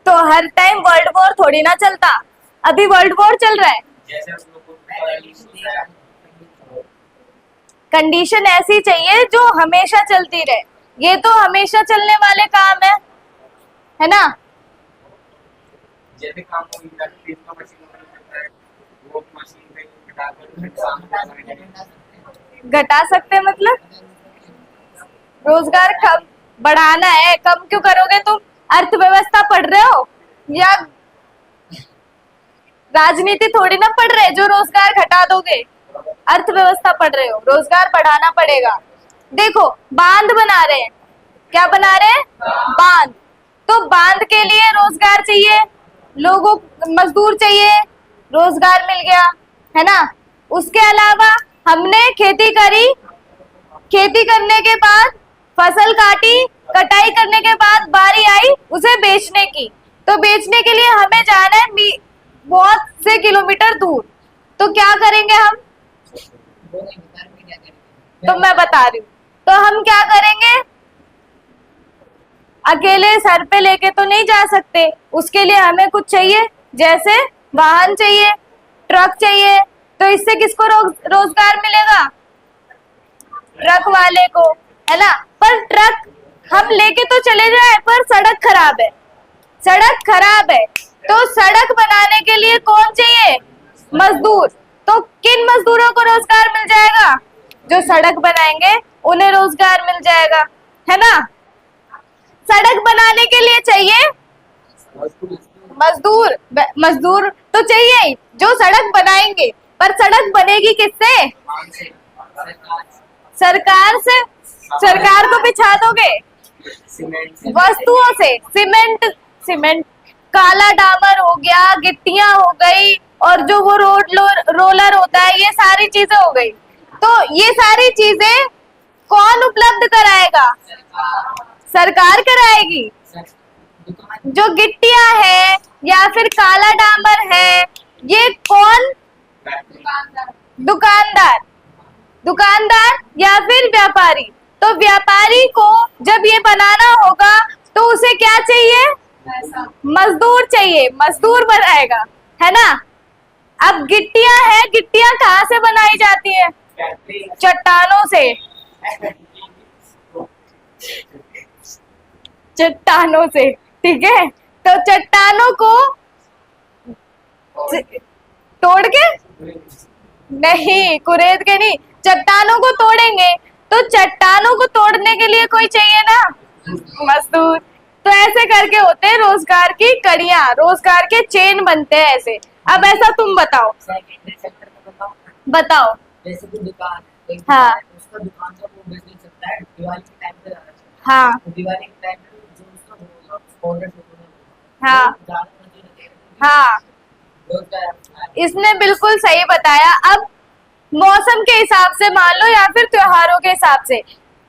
तो तो हर टाइम वर्ल्ड वॉर थोड़ी ना चलता, अभी वर्ल्ड वॉर चल रहा है। जैसे हम लोग को कंडीशन ऐसी चाहिए जो हमेशा चलती रहे, ये तो हमेशा चलने वाले काम है ना। जैसे काम को इंडस्ट्रीज का मशीन होता है, वो मशीन पे घटाकर काम घटा सकते हैं मतलब रोजगार कम बढ़ाना है, कम क्यों करोगे तुम? अर्थव्यवस्था पढ़ रहे हो या राजनीति थोड़ी ना पढ़ रहे जो रोजगार घटा दोगे। अर्थव्यवस्था पढ़ रहे हो, रोजगार बढ़ाना पड़ेगा। देखो बांध बना रहे हैं, क्या बना रहे हैं? बांध। तो बांध के लिए रोजगार चाहिए, लोगों मजदूर चाहिए, रोजगार मिल गया, है ना। उसके अलावा हमने खेती करी, खेती करने के बाद फसल काटी, कटाई करने के बाद बारी आई उसे बेचने की, तो बेचने के लिए हमें जाना है बहुत से किलोमीटर दूर। तो क्या करेंगे हम? तो मैं बता रही हूँ, तो हम क्या करेंगे? अकेले सर पे लेके तो नहीं जा सकते, उसके लिए हमें कुछ चाहिए, जैसे वाहन चाहिए, ट्रक चाहिए। तो इससे किसको रोजगार मिलेगा? ट्रक वाले को, है ना। पर ट्रक हम लेके तो चले जाए, पर सड़क खराब है, सड़क खराब है, तो सड़क बनाने के लिए कौन चाहिए? मजदूर। तो किन मजदूरों को रोजगार मिल जाएगा? जो सड़क बनाएंगे उन्हें रोजगार मिल जाएगा, है ना। सड़क बनाने के लिए चाहिए मजदूर, मजदूर तो चाहिए ही जो सड़क बनाएंगे, पर सड़क बनेगी किससे? सरकार से। सरकार को बिछा दोगे वस्तुओं से, सीमेंट, काला डामर हो गया, गिट्टियां हो गई, और जो वो रोलर होता है, ये सारी चीजें हो गई। तो ये सारी चीजें कौन उपलब्ध कराएगा? सरकार कराएगी। जो गिट्टियां है या फिर काला डामर है, ये कौन? दुकानदार या फिर व्यापारी। तो व्यापारी को जब ये बनाना होगा तो उसे क्या चाहिए? मजदूर चाहिए, मजदूर बनाएगा, है ना। अब गिट्टियां है, गिट्टियां कहाँ से बनाई जाती है? चट्टानों से, चट्टानों से, ठीक है। तो चट्टानों को तोड़ के नहीं, कुरेद के नहीं, चट्टानों को तोड़ेंगे, तो चट्टानों को तोड़ने के लिए कोई चाहिए ना, मजदूर। तो ऐसे करके होते हैं रोजगार की कड़ियां, रोजगार के चेन बनते हैं ऐसे। अब ऐसा तुम बताओ, बताओ। जैसे कि दुकान, हाँ, उसका दुकान का वो बिजनेस चलता है, दिवाली के टाइम पे ज्यादा चलता है। हाँ, तो दिवाली के टाइम पे जो उसका ऑर्डर हाँ, हाँ, इसने बिल्कुल सही बताया। अब मौसम के हिसाब से मान लो या फिर त्योहारों के हिसाब से,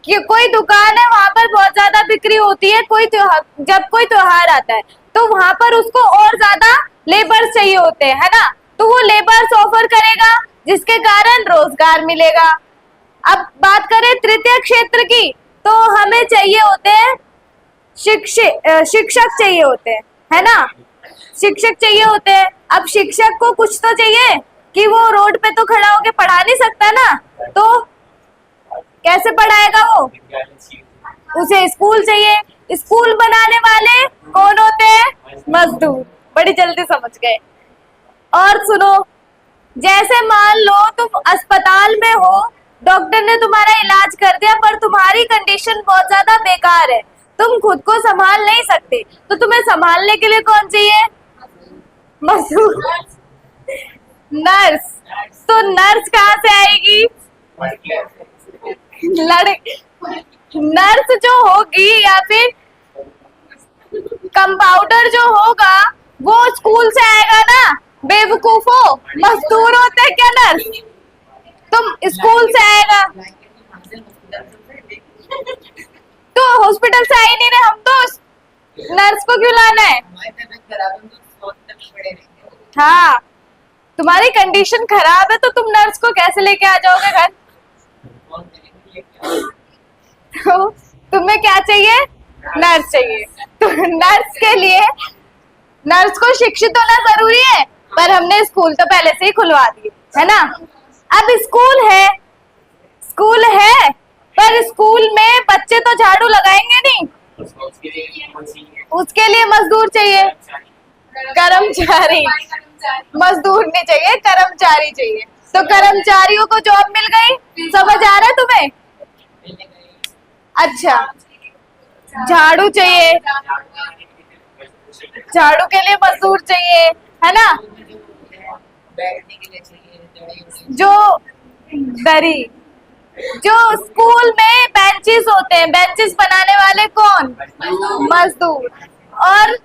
कि कोई दुकान है वहां पर बहुत ज्यादा बिक्री होती है, कोई त्योहार, जब कोई त्योहार आता है तो वहां पर उसको और ज्यादा लेबर्स चाहिए होते हैं, है ना। तो वो लेबर्स ऑफर करेगा, जिसके कारण रोजगार मिलेगा। अब बात करें तृतीय क्षेत्र की, तो हमें चाहिए होते हैं शिक्षक चाहिए होते हैं, है ना। शिक्षक चाहिए होते हैं। अब शिक्षक को कुछ तो चाहिए कि वो रोड पे तो खड़ा होके पढ़ा नहीं सकता ना, तो कैसे पढ़ाएगा वो? उसे स्कूल चाहिए। स्कूल बनाने वाले कौन होते हैं? मजदूर। बड़ी जल्दी समझ गए। और सुनो, जैसे मान लो तुम अस्पताल में हो, डॉक्टर ने तुम्हारा इलाज कर दिया, पर तुम्हारी कंडीशन बहुत ज्यादा बेकार है, तुम खुद को संभाल नहीं सकते, तो तुम्हें संभालने के लिए कौन चाहिए? मजदूर, नर्स। तो नर्स कहाँ से आएगी? नर्स जो होगी या फिर कंपाउंडर जो होगा वो स्कूल से आएगा ना, बेवकूफो। मजदूर होते हैं क्या नर्स? तुम स्कूल से आएगा तो हॉस्पिटल से आ ही नहीं रहे हम, तो नर्स को क्यों लाना है? हाँ, तुम्हारी कंडीशन खराब है तो तुम नर्स को कैसे लेके आ जाओगे घर? तो तुम्हें क्या चाहिए? नर्स चाहिए। तो नर्स के लिए नर्स को शिक्षित होना जरूरी है, पर हमने स्कूल तो पहले से ही खुलवा दिए, है ना। अब स्कूल है, पर स्कूल में बच्चे तो झाड़ू लगाएंगे नहीं, उसके लिए मशीन उसके लिए मजदूर चाहिए, कर्मचारी। मजदूर नहीं चाहिए, कर्मचारी चाहिए। तो कर्मचारियों को जॉब मिल गई, समझ आ रहा है तुम्हें? अच्छा, झाड़ू चाहिए, झाड़ू के लिए मजदूर चाहिए, है ना। बैठने के लिए चाहिए जो दरी, जो स्कूल में बेंचेस होते हैं, बेंचेस बनाने वाले कौन? मजदूर। और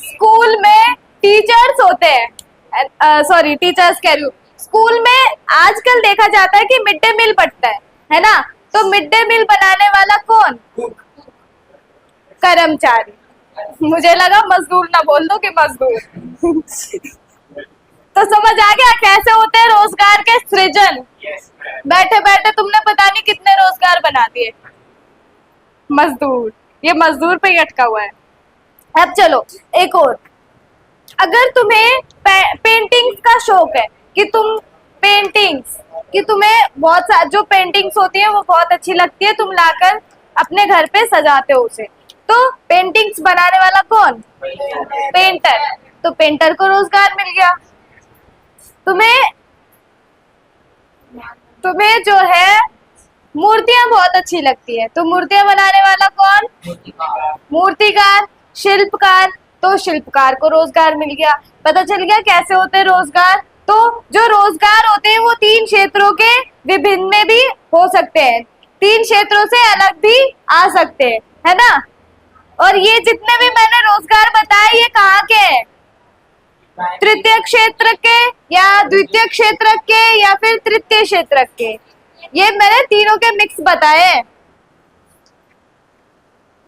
स्कूल में टीचर्स होते हैं, सॉरी टीचर्स कह रही हूँ। स्कूल में आजकल देखा जाता है कि मिड डे मील बंटता है ना। तो मिड डे मील बनाने वाला कौन? कर्मचारी। मुझे लगा मजदूर ना बोल दो कि मजदूर। तो समझ आ गया कैसे होते हैं रोजगार के सृजन। बैठे बैठे तुमने पता नहीं कितने रोजगार बना दिए। मजदूर, ये मजदूर पे ही अटका हुआ है। अब चलो एक और, अगर तुम्हें पेंटिंग्स का शौक है कि तुम पेंटिंग्स, कि तुम्हें बहुत जो पेंटिंग्स होती है वो बहुत अच्छी लगती है, तुम लाकर अपने घर पे सजाते हो उसे, तो पेंटिंग्स बनाने वाला कौन? पेंटर। तो पेंटर को रोजगार मिल गया। तुम्हें जो है मूर्तियां बहुत अच्छी लगती है, तो मूर्तियां बनाने वाला कौन? मूर्तिकार। शिल्पकार, तो शिल्पकार को रोजगार मिल गया। पता चल गया कैसे होते हैं रोजगार। तो जो रोजगार होते हैं वो 3 क्षेत्रों के विभिन्न में भी हो सकते हैं, 3 क्षेत्रों से अलग भी आ सकते हैं, है ना। और ये जितने भी मैंने रोजगार बताए ये कहाँ के हैं? तृतीय क्षेत्र के या द्वितीय क्षेत्र के या फिर तृतीय क्षेत्र के। ये मैंने तीनों के मिक्स बताए हैं।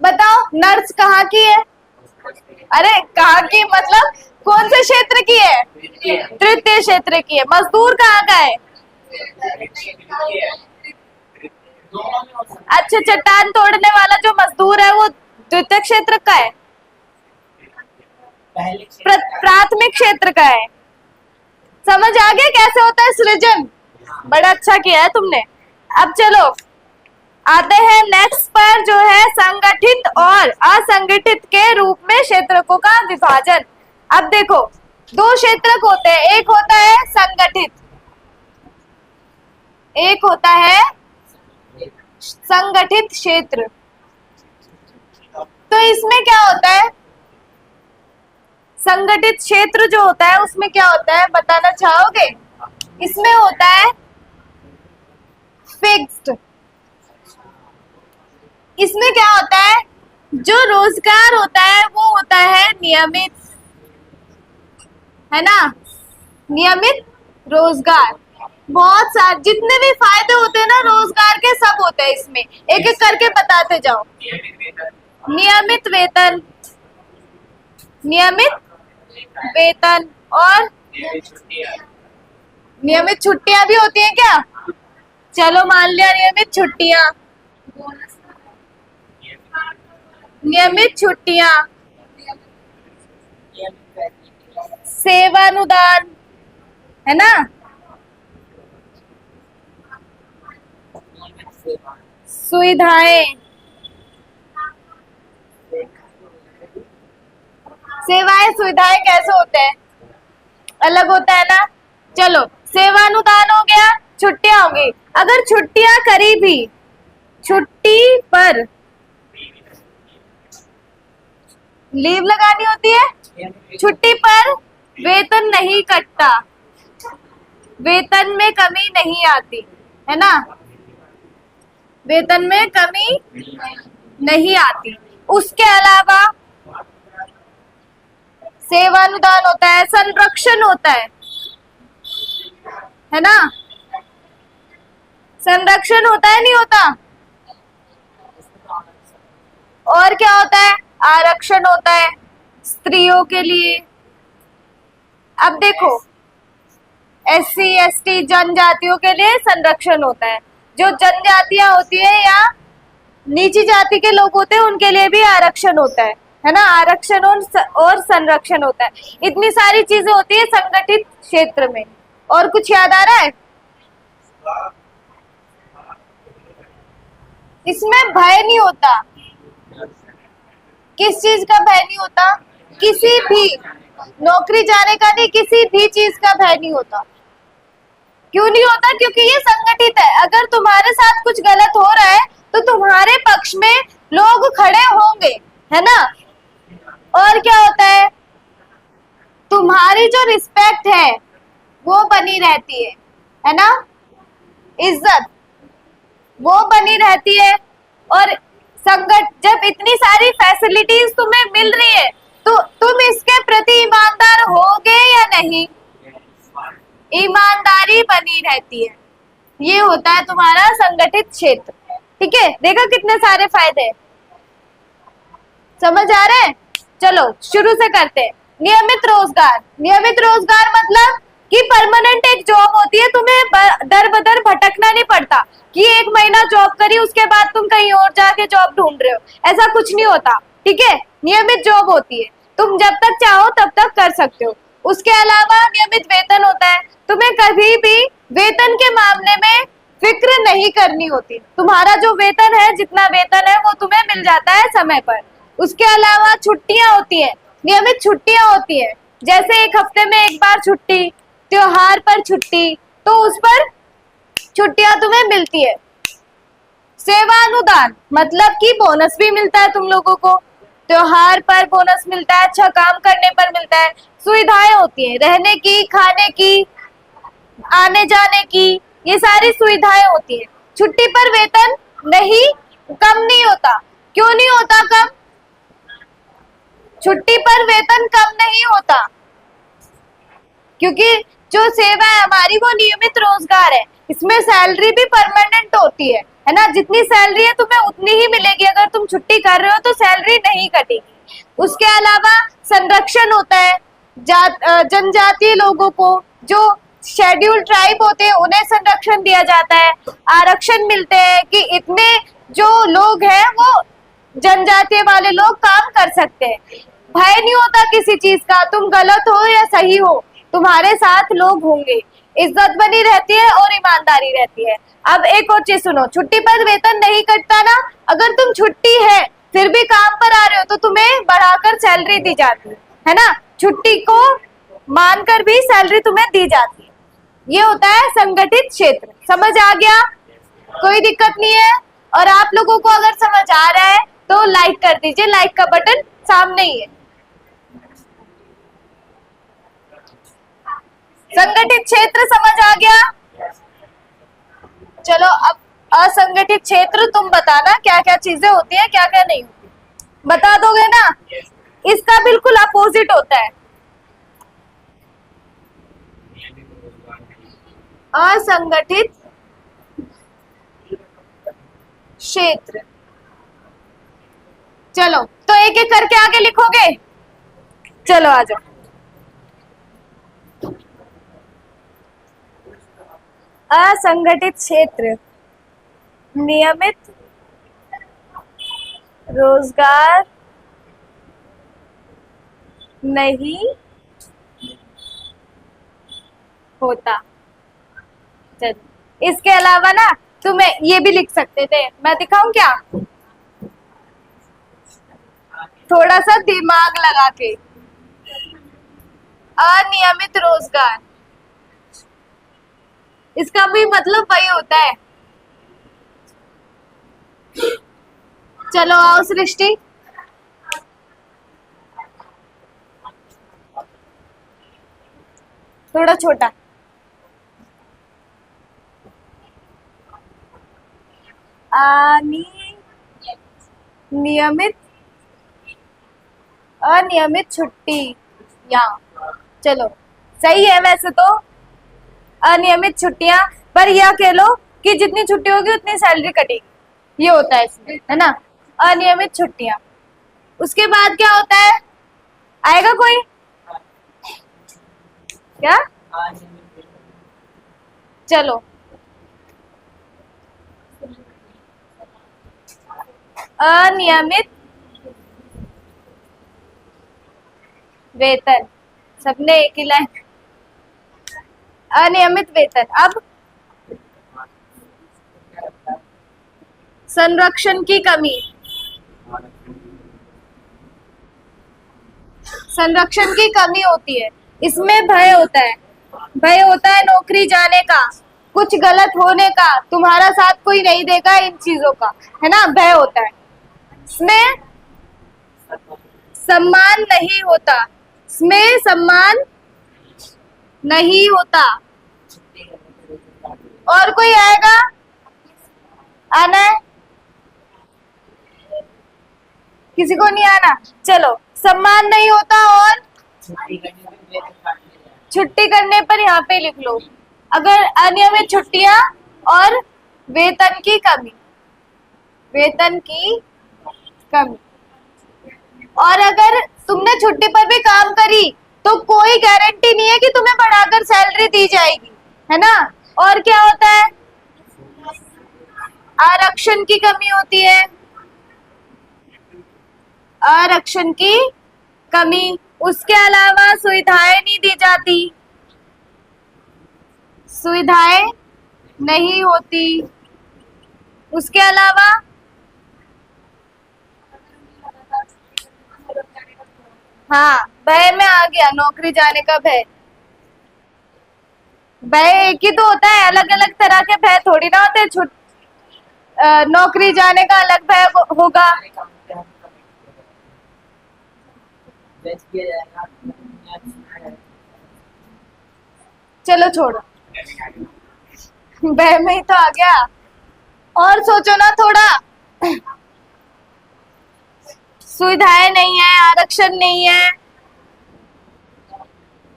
बताओ नर्स कहाँ की है? अरे कहाँ की मतलब कौन से क्षेत्र की है? तृतीय क्षेत्र की है। मजदूर कहाँ का है? अच्छा, चट्टान तोड़ने वाला जो मजदूर है वो द्वितीय क्षेत्र का है, प्राथमिक क्षेत्र का है। समझ आ गया कैसे होता है सृजन? बड़ा अच्छा किया है तुमने। अब चलो आते हैं नेक्स्ट पर, जो है संगठित और असंगठित के रूप में क्षेत्रकों का विभाजन। अब देखो 2 क्षेत्रक होते हैं, एक होता है संगठित, एक होता है संगठित क्षेत्र। तो इसमें क्या होता है? संगठित क्षेत्र जो होता है उसमें क्या होता है बताना चाहोगे? इसमें होता है फिक्स्ड। इसमें क्या होता है? जो रोजगार होता है वो होता है नियमित, है ना। नियमित रोजगार। बहुत सारे जितने भी फायदे होते हैं ना रोजगार के, सब होते हैं इसमें। एक एक करके बताते जाओ। नियमित वेतन, नियमित वेतन और नियमित छुट्टियां भी होती हैं क्या? चलो मान लिया नियमित छुट्टियां, नियमित छुट्टियां, सेवानुदान, है ना। सुविधाएं, सेवाएं सुविधाएं कैसे होते हैं? अलग होता है ना। चलो सेवानुदान हो गया, छुट्टियां हो गई। अगर छुट्टियां करी भी, छुट्टी पर लीव लगानी होती है, छुट्टी पर वेतन नहीं कटता, वेतन में कमी नहीं आती, है ना। वेतन में कमी नहीं आती। उसके अलावा सेवानुदान होता है, संरक्षण होता है ना। संरक्षण होता है नहीं होता? और क्या होता है? आरक्षण होता है स्त्रियों के लिए। अब देखो SC ST जनजातियों के लिए संरक्षण होता है। जो जनजातियां होती है या नीची जाति के लोग होते हैं उनके लिए भी आरक्षण होता है। है ना, आरक्षण और संरक्षण होता है। इतनी सारी चीजें होती है संगठित क्षेत्र में। और कुछ याद आ रहा है? इसमें भय नहीं होता। किस चीज का भय नहीं होता? किसी भी नौकरी जाने का नहीं, किसी भी चीज का भय नहीं होता। क्यों नहीं होता? क्योंकि ये संगठित है। अगर तुम्हारे साथ कुछ गलत हो रहा है तो तुम्हारे पक्ष में लोग खड़े होंगे, है ना। और क्या होता है? तुम्हारी जो रिस्पेक्ट है वो बनी रहती है ना, इज्जत वो बनी रहती है। और जब इतनी सारी फैसिलिटीज तुम्हें मिल रही है तो तुम इसके प्रति ईमानदार होगे या नहीं? ईमानदारी बनी रहती है। ये होता है तुम्हारा संगठित क्षेत्र। ठीक है, देखो कितने सारे फायदे हैं। समझ आ रहे हैं? चलो शुरू से करते हैं। नियमित रोजगार। नियमित रोजगार मतलब कि परमानेंट एक जॉब होती है, तुम्हें दर बदर भटकना नहीं पड़ता कि 1 महीना जॉब करी उसके बाद तुम कहीं और जाके जॉब ढूंढ रहे हो, ऐसा कुछ नहीं होता। ठीक है, नियमित जॉब होती है, तुम जब तक चाहो तब तक कर सकते हो। उसके अलावा नियमित वेतन होता है, तुम्हें कभी भी वेतन के मामले में फिक्र नहीं करनी होती। तुम्हारा जो वेतन है, जितना वेतन है वो तुम्हें मिल जाता है समय पर। उसके अलावा छुट्टियां होती है, नियमित छुट्टियां होती है, जैसे 1 हफ्ते में 1 बार छुट्टी, त्योहार पर छुट्टी, तो उस पर छुट्टियां तुम्हें मिलती है। सेवानुदान मतलब कि बोनस भी मिलता है तुम लोगों को। त्योहार पर बोनस मिलता है, अच्छा काम करने पर मिलता है। सुविधाएं होती है, रहने की, खाने की, आने जाने की, ये सारी सुविधाएं होती है। छुट्टी पर वेतन नहीं, कम नहीं होता। क्यों नहीं होता कम? छुट्टी पर वेतन कम नहीं होता क्योंकि जो सेवा है हमारी वो नियमित रोजगार है। इसमें सैलरी भी परमानेंट होती है ना। जितनी सैलरी है तुम्हें उतनी ही मिलेगी। अगर तुम छुट्टी कर रहे हो तो सैलरी नहीं कटेगी। उसके अलावा संरक्षण होता है। जनजातीय लोगों को, जो शेड्यूल ट्राइब होते हैं, उन्हें संरक्षण दिया जाता है। आरक्षण मिलते हैं कि इतने जो लोग हैं वो जनजातीय वाले लोग काम कर सकते हैं। भय नहीं होता किसी चीज का, तुम गलत हो या सही हो, तुम्हारे साथ लोग होंगे। इज्जत बनी रहती है और ईमानदारी रहती है। अब एक और चीज सुनो, छुट्टी पर वेतन नहीं कटता ना। अगर तुम छुट्टी है फिर भी काम पर आ रहे हो तो तुम्हें बढ़ाकर सैलरी दी जाती है ना। छुट्टी को मानकर भी सैलरी तुम्हें दी जाती है। ये होता है संगठित क्षेत्र। समझ आ गया? कोई दिक्कत नहीं है। और आप लोगों को अगर समझ आ रहा है तो लाइक कर दीजिए, लाइक का बटन सामने ही है। संगठित क्षेत्र समझ आ गया? चलो अब असंगठित क्षेत्र तुम बताना क्या क्या चीजें होती है, क्या क्या नहीं होती। बता दोगे ना? इसका बिल्कुल अपोजिट होता है। असंगठित क्षेत्र। चलो तो एक एक करके आगे लिखोगे। चलो आ जाओ। असंगठित क्षेत्र नियमित रोजगार नहीं होता। चलो इसके अलावा ना तुम्हें ये भी लिख सकते थे, मैं दिखाऊं क्या? थोड़ा सा दिमाग लगा के। अनियमित रोजगार, इसका भी मतलब वही होता है। चलो आओ सृष्टि। थोड़ा छोटा। अनियमित छुट्टी या, चलो सही है वैसे तो। अनियमित छुट्टियां, पर यह कह लो कि जितनी छुट्टी होगी उतनी सैलरी कटेगी, ये होता है इसमें, है ना। अनियमित छुट्टियां। उसके बाद क्या होता है? आएगा कोई? क्या? चलो अनियमित वेतन, सबने एक ही लाइन। अनियमित वेतन। अब संरक्षण की कमी, संरक्षण की कमी होती है, इसमें भय होता है, भय होता है नौकरी जाने का, कुछ गलत होने का, तुम्हारा साथ कोई नहीं देगा, इन चीजों का, है ना, भय होता है। इसमें सम्मान नहीं होता, इसमें सम्मान नहीं होता। और कोई आएगा? आना है? किसी को नहीं आना? चलो, सम्मान नहीं होता और छुट्टी करने में वेतन काट लिया जाए। छुट्टी करने पर यहाँ पे लिख लो, अगर अनियमित छुट्टियां और वेतन की कमी, वेतन की कमी। और अगर तुमने छुट्टी पर भी काम करी तो कोई गारंटी नहीं है कि तुम्हें बढ़ाकर सैलरी दी जाएगी, है ना। और क्या होता है? आरक्षण की कमी होती है, आरक्षण की कमी। उसके अलावा सुविधाएं नहीं दी जाती, सुविधाएं नहीं होती। उसके अलावा हाँ, भय में आ गया, नौकरी जाने का भय। भय एक ही तो होता है, अलग अलग तरह के भय थोड़ी ना होते हैं। नौकरी जाने का अलग भय होगा। जज किया जाएगा। चलो छोड़ो, भय में ही तो आ गया। और सोचो ना थोड़ा, सुविधाएं नहीं है, आरक्षण नहीं है।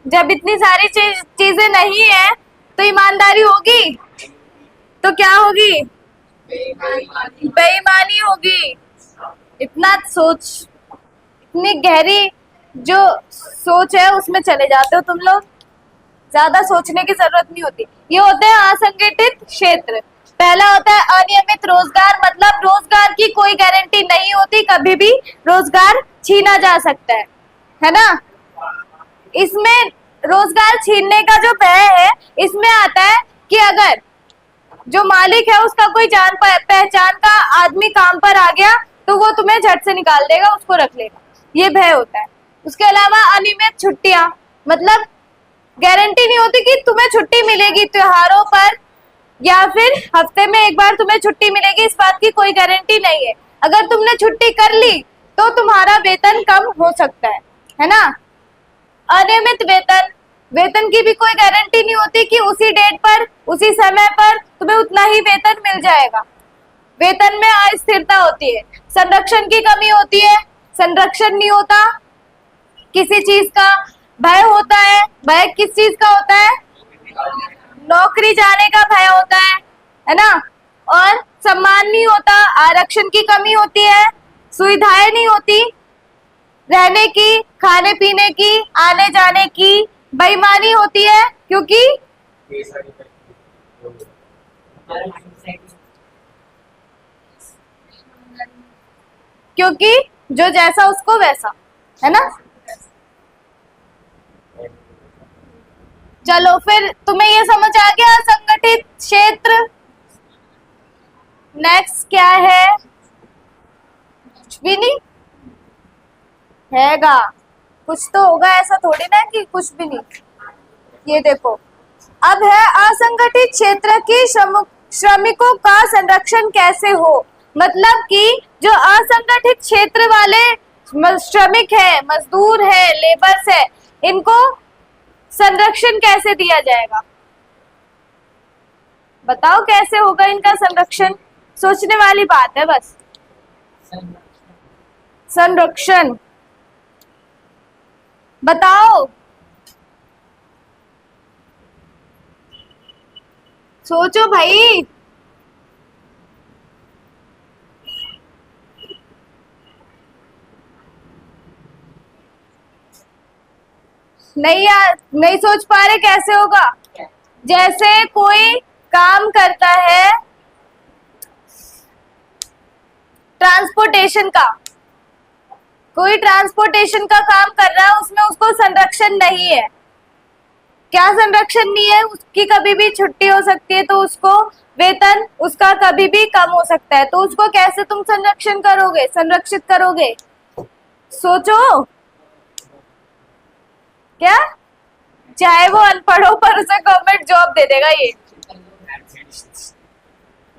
जब इतनी सारी चीजें नहीं है तो ईमानदारी होगी तो क्या होगी? बेईमानी होगी। इतना सोच, इतनी गहरी जो सोच है उसमें चले जाते हो तुम लोग, ज्यादा सोचने की जरूरत नहीं होती। ये होते हैं असंगठित क्षेत्र। पहला होता है अनियमित रोजगार, मतलब रोजगार की कोई गारंटी नहीं होती, कभी भी रोजगार छीना जा सकता है ना। इसमें रोजगार छीनने का जो भय है, इसमें आता है कि अगर जो मालिक है उसका कोई जान पहचान का आदमी काम पर आ गया तो वो तुम्हें झट से निकाल देगा, उसको रख लेगा, ये भय होता है। उसके अलावा अनियमित छुट्टियां, मतलब गारंटी नहीं होती कि तुम्हें छुट्टी मिलेगी त्योहारों पर या फिर हफ्ते में एक बार तुम्हें छुट्टी मिलेगी, इस बात की कोई गारंटी नहीं है। अगर तुमने छुट्टी कर ली तो तुम्हारा वेतन कम हो सकता है ना। अनियमित वेतन, वेतन की भी कोई गारंटी नहीं होती कि उसी डेट पर उसी समय पर तुम्हें उतना ही वेतन मिल जाएगा। वेतन में अस्थिरता होती है। संरक्षण की कमी होती है, संरक्षण नहीं होता, किसी चीज का भय होता है। भय किस चीज का होता है? नौकरी जाने का भय होता है ना। और सम्मान नहीं होता, आरक्षण की कमी होती है, सुविधाएं नहीं होती, रहने की, खाने पीने की, आने जाने की। बेईमानी होती है क्योंकि क्योंकि जो जैसा उसको वैसा, है ना। चलो फिर तुम्हें ये समझ आ गया असंगठित क्षेत्र। नेक्स्ट क्या है? कुछ भी नहीं हैगा, कुछ तो होगा, ऐसा थोड़ी ना कि कुछ भी नहीं। ये देखो, अब है असंगठित क्षेत्र की श्रमिकों का संरक्षण कैसे हो। मतलब कि जो असंगठित क्षेत्र वाले श्रमिक है, मजदूर है, लेबर्स है, इनको संरक्षण कैसे दिया जाएगा? बताओ कैसे होगा इनका संरक्षण? सोचने वाली बात है बस। संरक्षण बताओ, सोचो भाई। नहीं यार, नहीं सोच पा रहे कैसे होगा? जैसे कोई काम करता है ट्रांसपोर्टेशन का, कोई ट्रांसपोर्टेशन का काम कर रहा है, उसमें उसको संरक्षण नहीं है। क्या संरक्षण नहीं है? उसकी कभी भी छुट्टी हो सकती है, तो उसको वेतन उसका कभी भी कम हो सकता है, तो उसको कैसे तुम संरक्षण करोगे, संरक्षित करोगे? सोचो। क्या? चाहे वो अनपढ़ हो पर उसे गवर्नमेंट जॉब दे देगा ये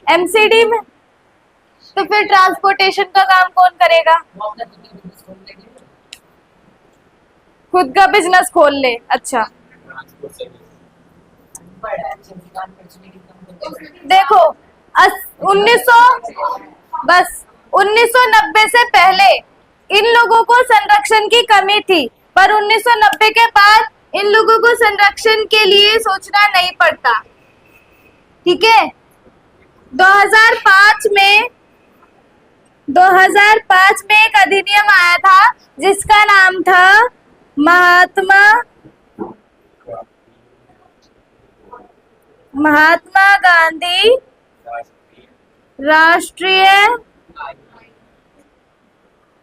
एमसीडी में। तो फिर ट्रांसपोर्टेशन का काम कौन करेगा? वो अपने खुद के बिजनेस खोल लेंगे। खुद का बिजनेस खोल ले। अच्छा, ट्रांसपोर्ट सर्विस बड़ा अच्छा दुकान बेचने की कंपनी। देखो 1900 बस 1990 से पहले इन लोगों को संरक्षण की कमी थी, पर 1990 के बाद इन लोगों को संरक्षण के लिए सोचना नहीं पड़ता। ठीक है। 2005 में एक अधिनियम आया था जिसका नाम था महात्मा गांधी राष्ट्रीय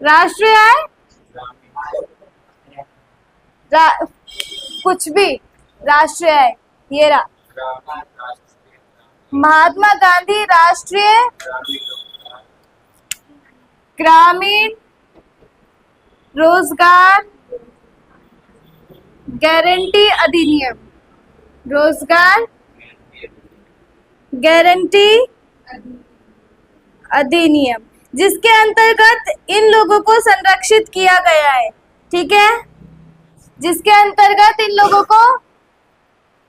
राष्ट्रीय कुछ भी राष्ट्रीय है ये रहा, महात्मा गांधी राष्ट्रीय ग्रामीण रोजगार गारंटी अधिनियम, रोजगार गारंटी अधिनियम, जिसके अंतर्गत इन लोगों को संरक्षित किया गया है। ठीक है, जिसके अंतर्गत इन लोगों को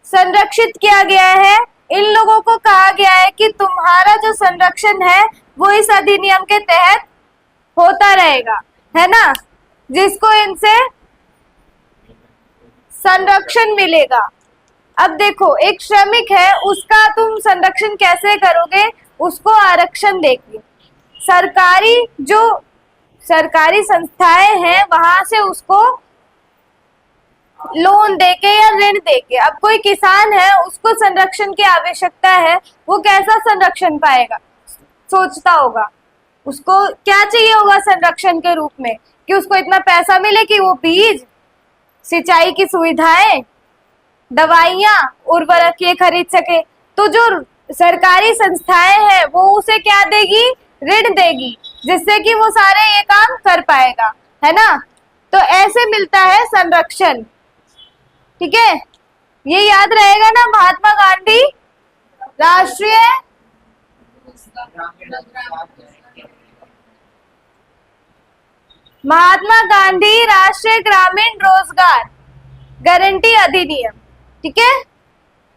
संरक्षित किया गया है। इन लोगों को कहा गया है कि तुम्हारा जो संरक्षण है वो इस अधिनियम के तहत होता रहेगा, है ना, जिसको इनसे संरक्षण मिलेगा। अब देखो, एक श्रमिक है, उसका तुम संरक्षण कैसे करोगे? उसको आरक्षण देके सरकारी संस्थाएं हैं वहां से उसको लोन देके या ऋण देके। अब कोई किसान है, उसको संरक्षण की आवश्यकता है, वो कैसा संरक्षण पाएगा? सोचता होगा उसको क्या चाहिए होगा संरक्षण के रूप में, कि उसको इतना पैसा मिले कि वो बीज, सिंचाई की सुविधाएं, दवाइयां, उर्वरक ये खरीद सके। तो जो सरकारी संस्थाएं हैं वो उसे क्या देगी? ऋण देगी, जिससे कि वो सारे ये काम कर पाएगा, है ना। तो ऐसे मिलता है संरक्षण। ठीक है, ये याद रहेगा ना, महात्मा गांधी राष्ट्रीय ग्रामीण रोजगार गारंटी अधिनियम। ठीक है,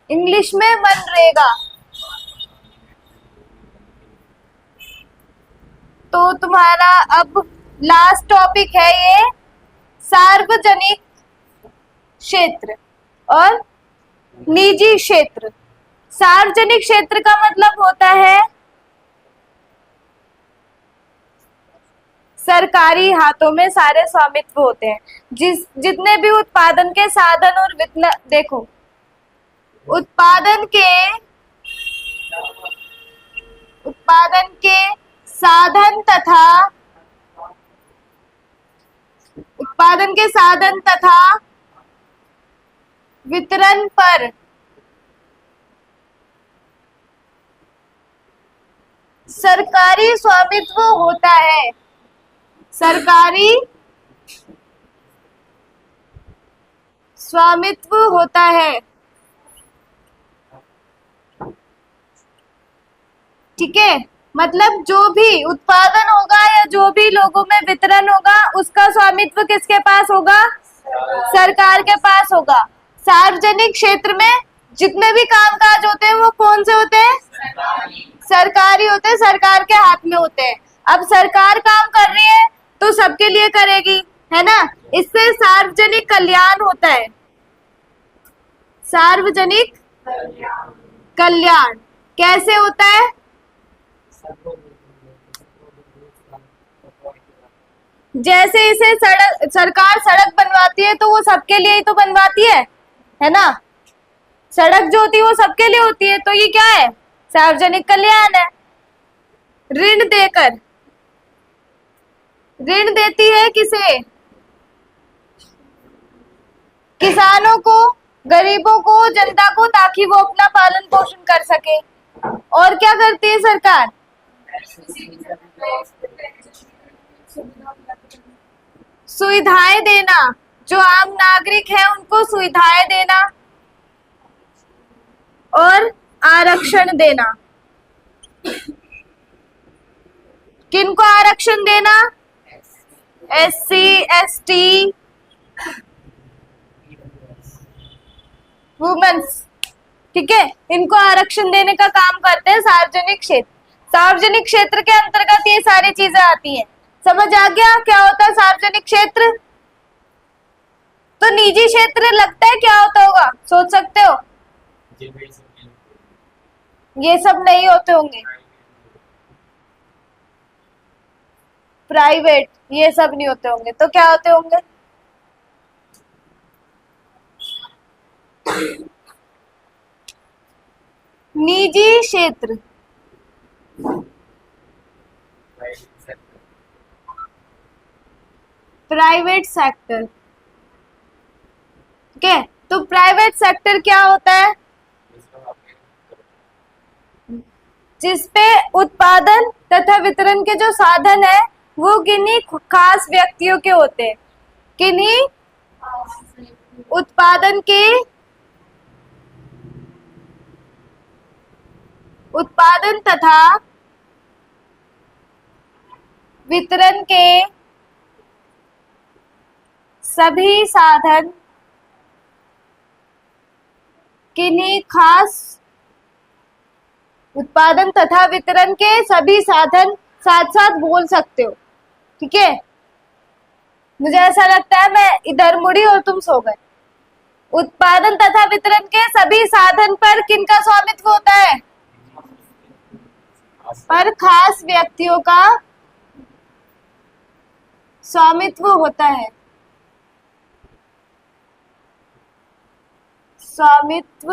इंग्लिश में मनरेगा। तो तुम्हारा अब लास्ट टॉपिक है ये सार्वजनिक क्षेत्र और निजी क्षेत्र। सार्वजनिक क्षेत्र का मतलब होता है सरकारी हाथों में सारे स्वामित्व होते हैं। जितने भी उत्पादन के साधन और देखो, उत्पादन के साधन तथा वितरण पर सरकारी स्वामित्व होता है। सरकारी स्वामित्व होता है। ठीक है, मतलब जो भी उत्पादन होगा या जो भी लोगों में वितरण होगा उसका स्वामित्व किसके पास होगा? सरकार के पास होगा। सार्वजनिक क्षेत्र में जितने भी कामकाज होते हैं वो कौन से होते हैं? सरकारी होते हैं, सरकार के हाथ में होते हैं। अब सरकार काम कर रही है तो सबके लिए करेगी, है ना। इससे सार्वजनिक कल्याण होता है। सार्वजनिक कल्याण कैसे होता है? जैसे इसे सरकार सड़क बनवाती है तो वो सबके लिए ही तो बनवाती है ना। सड़क जो होती है वो सबके लिए होती है, तो ये क्या है? सार्वजनिक कल्याण है। ऋण देकर ऋण देती है किसे? किसानों को, गरीबों को, जनता को, ताकि वो अपना पालन पोषण कर सके। और क्या करती है सरकार? सुविधाएं देना, जो आम नागरिक है उनको सुविधाएं देना और आरक्षण देना। किनको आरक्षण देना? SC, ST, वुमेन्स, ठीक है, इनको आरक्षण देने का काम करते हैं सार्वजनिक क्षेत्र। सार्वजनिक क्षेत्र के अंतर्गत ये सारी चीजें आती हैं। समझ आ गया क्या होता है सार्वजनिक क्षेत्र? तो निजी क्षेत्र लगता है क्या होता होगा, सोच सकते हो? ये सब नहीं होते होंगे। प्राइवेट, ये सब नहीं होते होंगे। तो क्या होते होंगे? निजी क्षेत्र, प्राइवेट सेक्टर, ठीक है। तो प्राइवेट सेक्टर क्या होता है? जिसपे उत्पादन तथा वितरण के जो साधन है वो किन्हीं खास व्यक्तियों के होते हैं। किन्हीं उत्पादन के, उत्पादन तथा वितरण के सभी साधन किन्हीं खास, उत्पादन तथा वितरण के सभी साधन, साथ साथ बोल सकते हो, ठीक है। मुझे ऐसा लगता है मैं इधर मुड़ी और तुम सो गए। उत्पादन तथा वितरण के सभी साधन पर किनका स्वामित्व होता है? पर खास व्यक्तियों का स्वामित्व होता है। स्वामित्व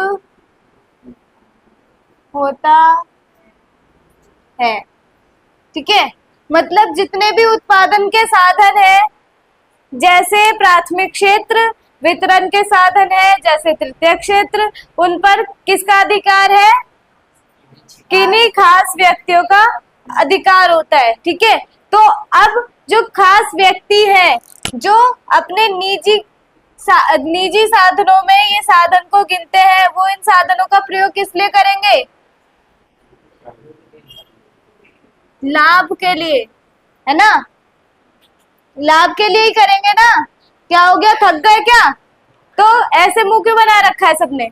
होता है, ठीक है। मतलब जितने भी उत्पादन के साधन है, जैसे प्राथमिक क्षेत्र, वितरण के साधन है जैसे तृतीय क्षेत्र, उन पर किसका अधिकार है? किन्हीं खास व्यक्तियों का अधिकार होता है, ठीक है। तो अब जो खास व्यक्ति है जो अपने निजी साधनों में ये साधन को गिनते हैं, वो इन साधनों का प्रयोग किस लिए करेंगे? लाभ के लिए, है ना। लाभ के लिए ही करेंगे ना। क्या हो गया, थक गए क्या? तो ऐसे मुंह क्यों बना रखा है सबने?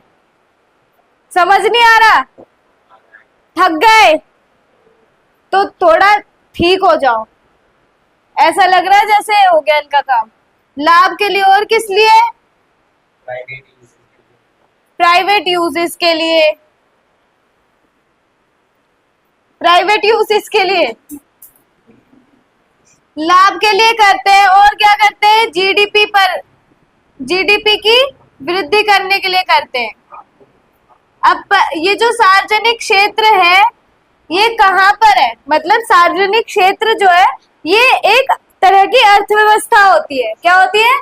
समझ नहीं आ रहा? थक गए तो थोड़ा ठीक हो जाओ। ऐसा लग रहा है जैसे हो गया इनका काम। लाभ के लिए और किस लिए? प्राइवेट यूजेस के लिए, प्राइवेट यूजेस के लिए, लाभ के लिए करते हैं। और क्या करते हैं? जीडीपी पर, जीडीपी की वृद्धि करने के लिए करते हैं। अब ये जो सार्वजनिक क्षेत्र है ये कहाँ पर है? मतलब सार्वजनिक क्षेत्र जो है ये एक तरह की अर्थव्यवस्था होती है। क्या होती है?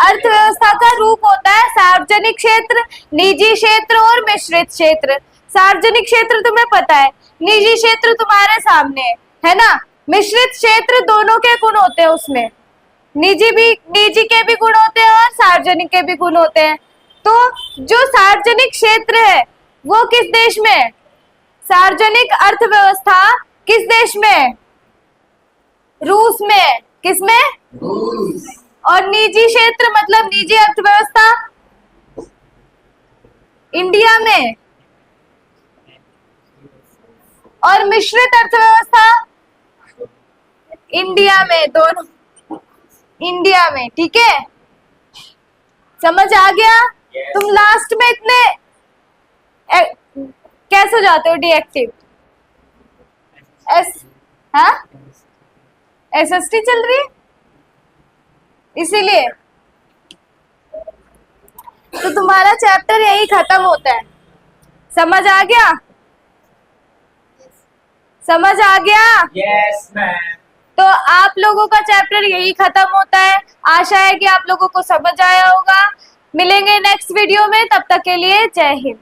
अर्थव्यवस्था का रूप होता है सार्वजनिक क्षेत्र, निजी क्षेत्र और मिश्रित क्षेत्र। सार्वजनिक क्षेत्र तुम्हें पता है, निजी क्षेत्र तुम्हारे सामने है ना। मिश्रित क्षेत्र दोनों के गुण होते हैं, उसमें निजी के भी गुण होते हैं और सार्वजनिक के भी गुण होते हैं। तो जो सार्वजनिक क्षेत्र है वो किस देश में है? सार्वजनिक अर्थव्यवस्था किस देश में है? रूस में। किसमें? रूस। और निजी क्षेत्र मतलब निजी अर्थव्यवस्था इंडिया में। और मिश्रित अर्थव्यवस्था इंडिया में, दोनों इंडिया में, ठीक है। समझ आ गया? तुम लास्ट में इतने कैसे हो जाते हो डीएक्टिव? हाँ, SST चल रही है इसीलिए। तो तुम्हारा चैप्टर यही खत्म होता है। समझ आ गया? समझ आ गया? Yes ma'am. तो आप लोगों का चैप्टर यही खत्म होता है। आशा है कि आप लोगों को समझ आया होगा। मिलेंगे नेक्स्ट वीडियो में, तब तक के लिए जय हिंद।